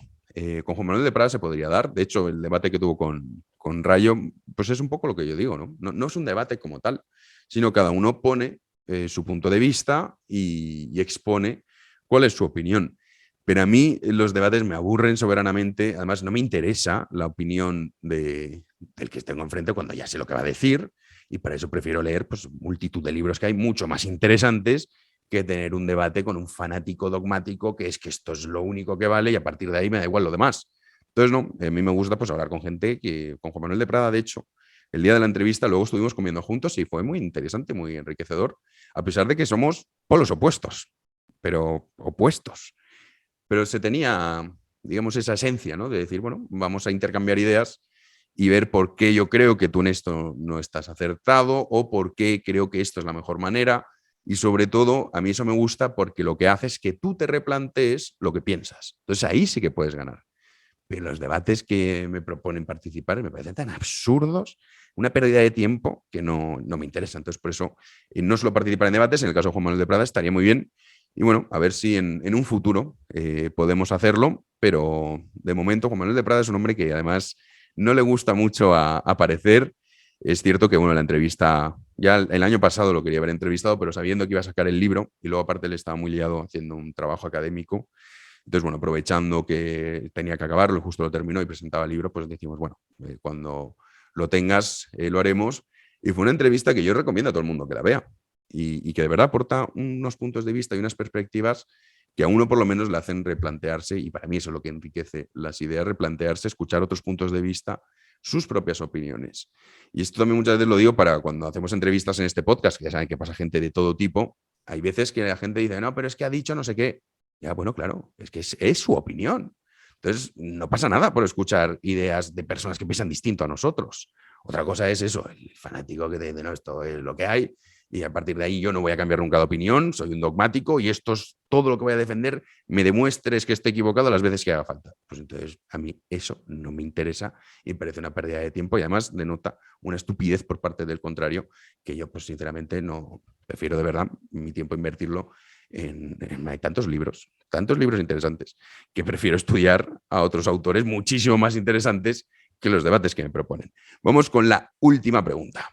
Con Juan Manuel de Prada se podría dar. De hecho, el debate que tuvo con Rayo, pues es un poco lo que yo digo, ¿no? No es un debate como tal, sino cada uno pone su punto de vista y expone cuál es su opinión. Pero a mí los debates me aburren soberanamente. Además, no me interesa la opinión del que tengo enfrente cuando ya sé lo que va a decir. Y para eso prefiero leer pues, multitud de libros que hay mucho más interesantes que tener un debate con un fanático dogmático que es que esto es lo único que vale y a partir de ahí me da igual lo demás. Entonces, no, a mí me gusta pues hablar con gente que, con Juan Manuel de Prada, de hecho, el día de la entrevista luego estuvimos comiendo juntos y fue muy interesante, muy enriquecedor, a pesar de que somos polos opuestos, pero opuestos. Pero se tenía, digamos, esa esencia, ¿no? De decir, bueno, vamos a intercambiar ideas y ver por qué yo creo que tú en esto no estás acertado o por qué creo que esto es la mejor manera. Y sobre todo, a mí eso me gusta porque lo que hace es que tú te replantees lo que piensas. Entonces ahí sí que puedes ganar. Pero los debates que me proponen participar me parecen tan absurdos, una pérdida de tiempo que no me interesa. Entonces, por eso no suelo participar en debates. En el caso de Juan Manuel de Prada estaría muy bien. Y bueno, a ver si en un futuro podemos hacerlo. Pero de momento, Juan Manuel de Prada es un hombre que además no le gusta mucho aparecer. Es cierto que, bueno, la entrevista, ya el año pasado lo quería haber entrevistado, pero sabiendo que iba a sacar el libro, y luego aparte él estaba muy liado haciendo un trabajo académico. Entonces, bueno, aprovechando que tenía que acabarlo, justo lo terminó y presentaba el libro, pues decimos, bueno, cuando lo tengas, lo haremos. Y fue una entrevista que yo recomiendo a todo el mundo que la vea y que de verdad aporta unos puntos de vista y unas perspectivas que a uno por lo menos le hacen replantearse, y para mí eso es lo que enriquece las ideas, replantearse, escuchar otros puntos de vista, sus propias opiniones. Y esto también muchas veces lo digo para cuando hacemos entrevistas en este podcast, que ya saben que pasa gente de todo tipo. Hay veces que la gente dice, no, pero es que ha dicho no sé qué. Ya, bueno, claro, es que es su opinión. Entonces, no pasa nada por escuchar ideas de personas que piensan distinto a nosotros. Otra cosa es eso, el fanático que dice, no, esto es lo que hay, y a partir de ahí yo no voy a cambiar nunca de opinión, soy un dogmático y esto es todo lo que voy a defender, me demuestres que esté equivocado las veces que haga falta. Pues entonces a mí eso no me interesa y me parece una pérdida de tiempo y además denota una estupidez por parte del contrario que yo pues sinceramente no, prefiero de verdad mi tiempo invertirlo hay tantos libros interesantes que prefiero estudiar a otros autores muchísimo más interesantes que los debates que me proponen. Vamos con la última pregunta.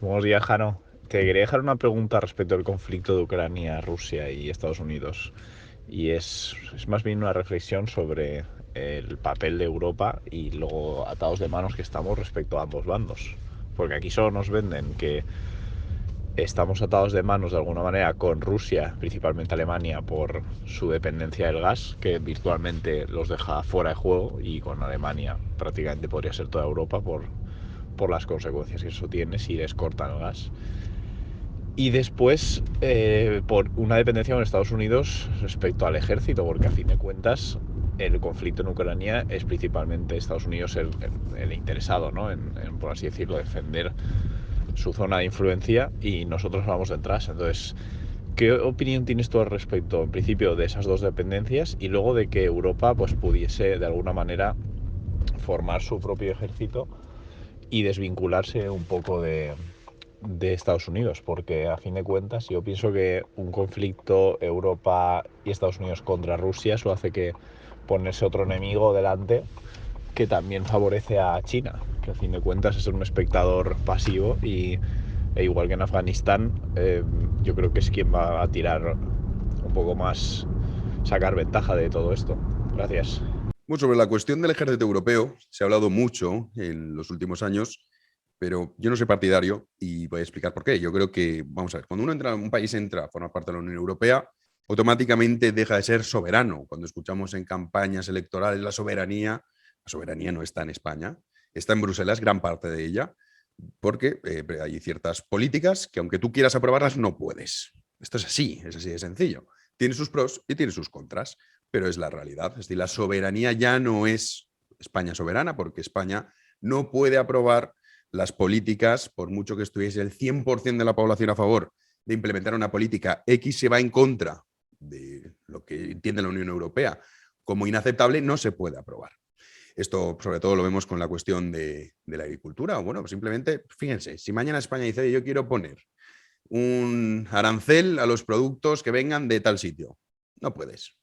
Buenos días, Jano. Te quería dejar una pregunta respecto al conflicto de Ucrania, Rusia y Estados Unidos. Y es más bien una reflexión sobre el papel de Europa y luego atados de manos que estamos respecto a ambos bandos. Porque aquí solo nos venden que estamos atados de manos de alguna manera con Rusia, principalmente Alemania, por su dependencia del gas, que virtualmente los deja fuera de juego, y con Alemania prácticamente podría ser toda Europa por las consecuencias que eso tiene si les cortan el gas. Y después por una dependencia con Estados Unidos respecto al ejército, porque a fin de cuentas el conflicto en Ucrania es principalmente Estados Unidos el interesado, ¿no? en, por así decirlo, defender su zona de influencia y nosotros vamos detrás. Entonces, ¿qué opinión tienes tú al respecto, en principio, de esas dos dependencias y luego de que Europa pues pudiese de alguna manera formar su propio ejército y desvincularse un poco de Estados Unidos? Porque a fin de cuentas yo pienso que un conflicto Europa y Estados Unidos contra Rusia eso hace que ponerse otro enemigo delante que también favorece a China, que a fin de cuentas es un espectador pasivo e igual que en Afganistán yo creo que es quien va a tirar un poco más, sacar ventaja de todo esto. Gracias. Bueno, sobre la cuestión del ejército europeo se ha hablado mucho en los últimos años, pero yo no soy partidario y voy a explicar por qué. Yo creo que, vamos a ver, cuando un país entra a formar parte de la Unión Europea, automáticamente deja de ser soberano. Cuando escuchamos en campañas electorales la soberanía no está en España, está en Bruselas, gran parte de ella, porque hay ciertas políticas que aunque tú quieras aprobarlas, no puedes. Esto es así de sencillo. Tiene sus pros y tiene sus contras, pero es la realidad. Es decir, la soberanía ya no es España soberana, porque España no puede aprobar las políticas, por mucho que estuviese el 100% de la población a favor de implementar una política X, se va en contra de lo que entiende la Unión Europea como inaceptable, no se puede aprobar. Esto sobre todo lo vemos con la cuestión de la agricultura. Bueno, pues simplemente, fíjense, si mañana España dice yo quiero poner un arancel a los productos que vengan de tal sitio, no puedes.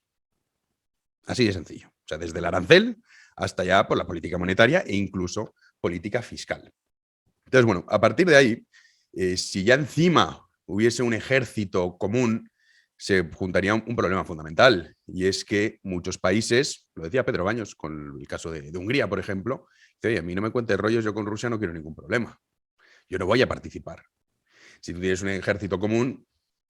Así de sencillo. O sea, desde el arancel hasta ya por la política monetaria e incluso política fiscal. Entonces, bueno, a partir de ahí, si ya encima hubiese un ejército común, se juntaría un problema fundamental, y es que muchos países, lo decía Pedro Baños con el caso de Hungría, por ejemplo, dice, oye, a mí no me cuentes rollos, yo con Rusia no quiero ningún problema, yo no voy a participar. Si tú tienes un ejército común,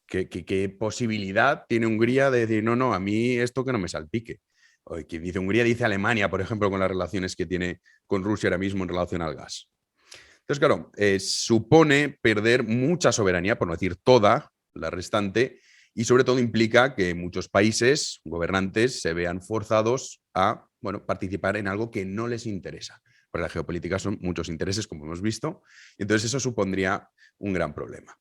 ¿qué posibilidad tiene Hungría de decir, no, a mí esto que no me salpique? O quien dice Hungría dice Alemania, por ejemplo, con las relaciones que tiene con Rusia ahora mismo en relación al gas. Entonces, claro, supone perder mucha soberanía, por no decir toda la restante, y sobre todo implica que muchos países, gobernantes, se vean forzados a participar en algo que no les interesa. Porque la geopolítica son muchos intereses, como hemos visto, y entonces eso supondría un gran problema.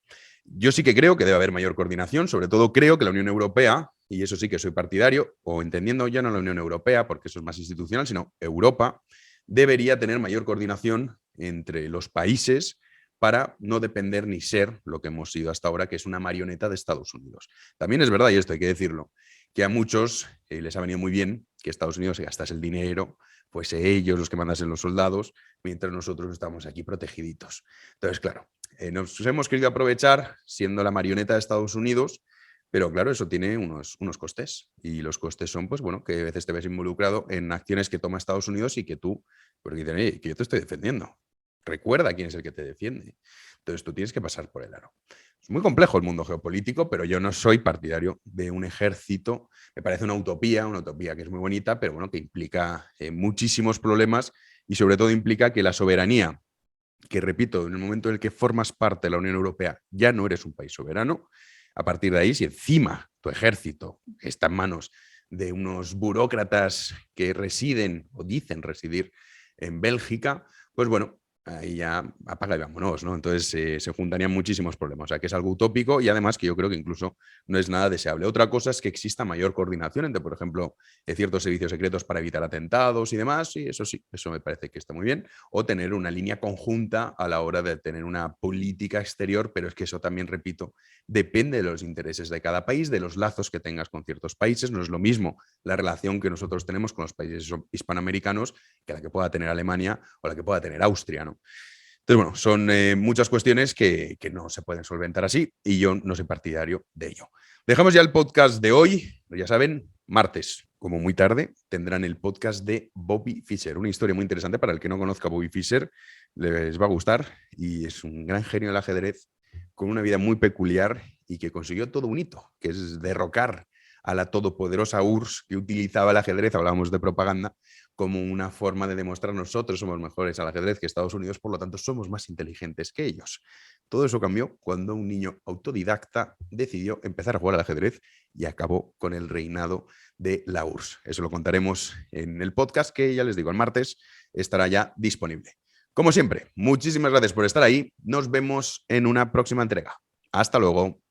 Yo sí que creo que debe haber mayor coordinación, sobre todo creo que la Unión Europea, y eso sí que soy partidario, o entendiendo ya no la Unión Europea, porque eso es más institucional, sino Europa, debería tener mayor coordinación entre los países para no depender ni ser lo que hemos sido hasta ahora, que es una marioneta de Estados Unidos. También es verdad, y esto hay que decirlo, que a muchos les ha venido muy bien que Estados Unidos se gastase el dinero, fuese ellos los que mandasen los soldados, mientras nosotros estamos aquí protegiditos. Entonces, claro, nos hemos querido aprovechar siendo la marioneta de Estados Unidos, pero claro, eso tiene unos costes. Y los costes son, pues bueno, que a veces te ves involucrado en acciones que toma Estados Unidos y que tú, porque dicen, hey, que yo te estoy defendiendo. Recuerda quién es el que te defiende. Entonces tú tienes que pasar por el aro. Es muy complejo el mundo geopolítico, pero yo no soy partidario de un ejército. Me parece una utopía que es muy bonita, pero bueno, que implica muchísimos problemas y sobre todo implica que la soberanía, que repito, en el momento en el que formas parte de la Unión Europea ya no eres un país soberano. A partir de ahí, si encima tu ejército está en manos de unos burócratas que residen o dicen residir en Bélgica, pues bueno, ahí ya apaga y vámonos, ¿no? Entonces se juntarían muchísimos problemas. O sea, que es algo utópico y además que yo creo que incluso no es nada deseable. Otra cosa es que exista mayor coordinación entre, por ejemplo, ciertos servicios secretos para evitar atentados y demás, y eso sí, eso me parece que está muy bien. O tener una línea conjunta a la hora de tener una política exterior, pero es que eso también, repito, depende de los intereses de cada país, de los lazos que tengas con ciertos países. No es lo mismo la relación que nosotros tenemos con los países hispanoamericanos que la que pueda tener Alemania o la que pueda tener Austria, ¿no? Entonces, bueno, son muchas cuestiones que no se pueden solventar así y yo no soy partidario de ello. Dejamos ya el podcast de hoy. Ya saben, martes, como muy tarde, tendrán el podcast de Bobby Fischer. Una historia muy interesante para el que no conozca a Bobby Fischer. Les va a gustar y es un gran genio del ajedrez con una vida muy peculiar y que consiguió todo un hito, que es derrocar a la todopoderosa URSS que utilizaba el ajedrez, hablábamos de propaganda, como una forma de demostrar nosotros somos mejores al ajedrez que Estados Unidos, por lo tanto somos más inteligentes que ellos. Todo eso cambió cuando un niño autodidacta decidió empezar a jugar al ajedrez y acabó con el reinado de la URSS. Eso lo contaremos en el podcast que ya les digo, el martes estará ya disponible. Como siempre, muchísimas gracias por estar ahí. Nos vemos en una próxima entrega. Hasta luego.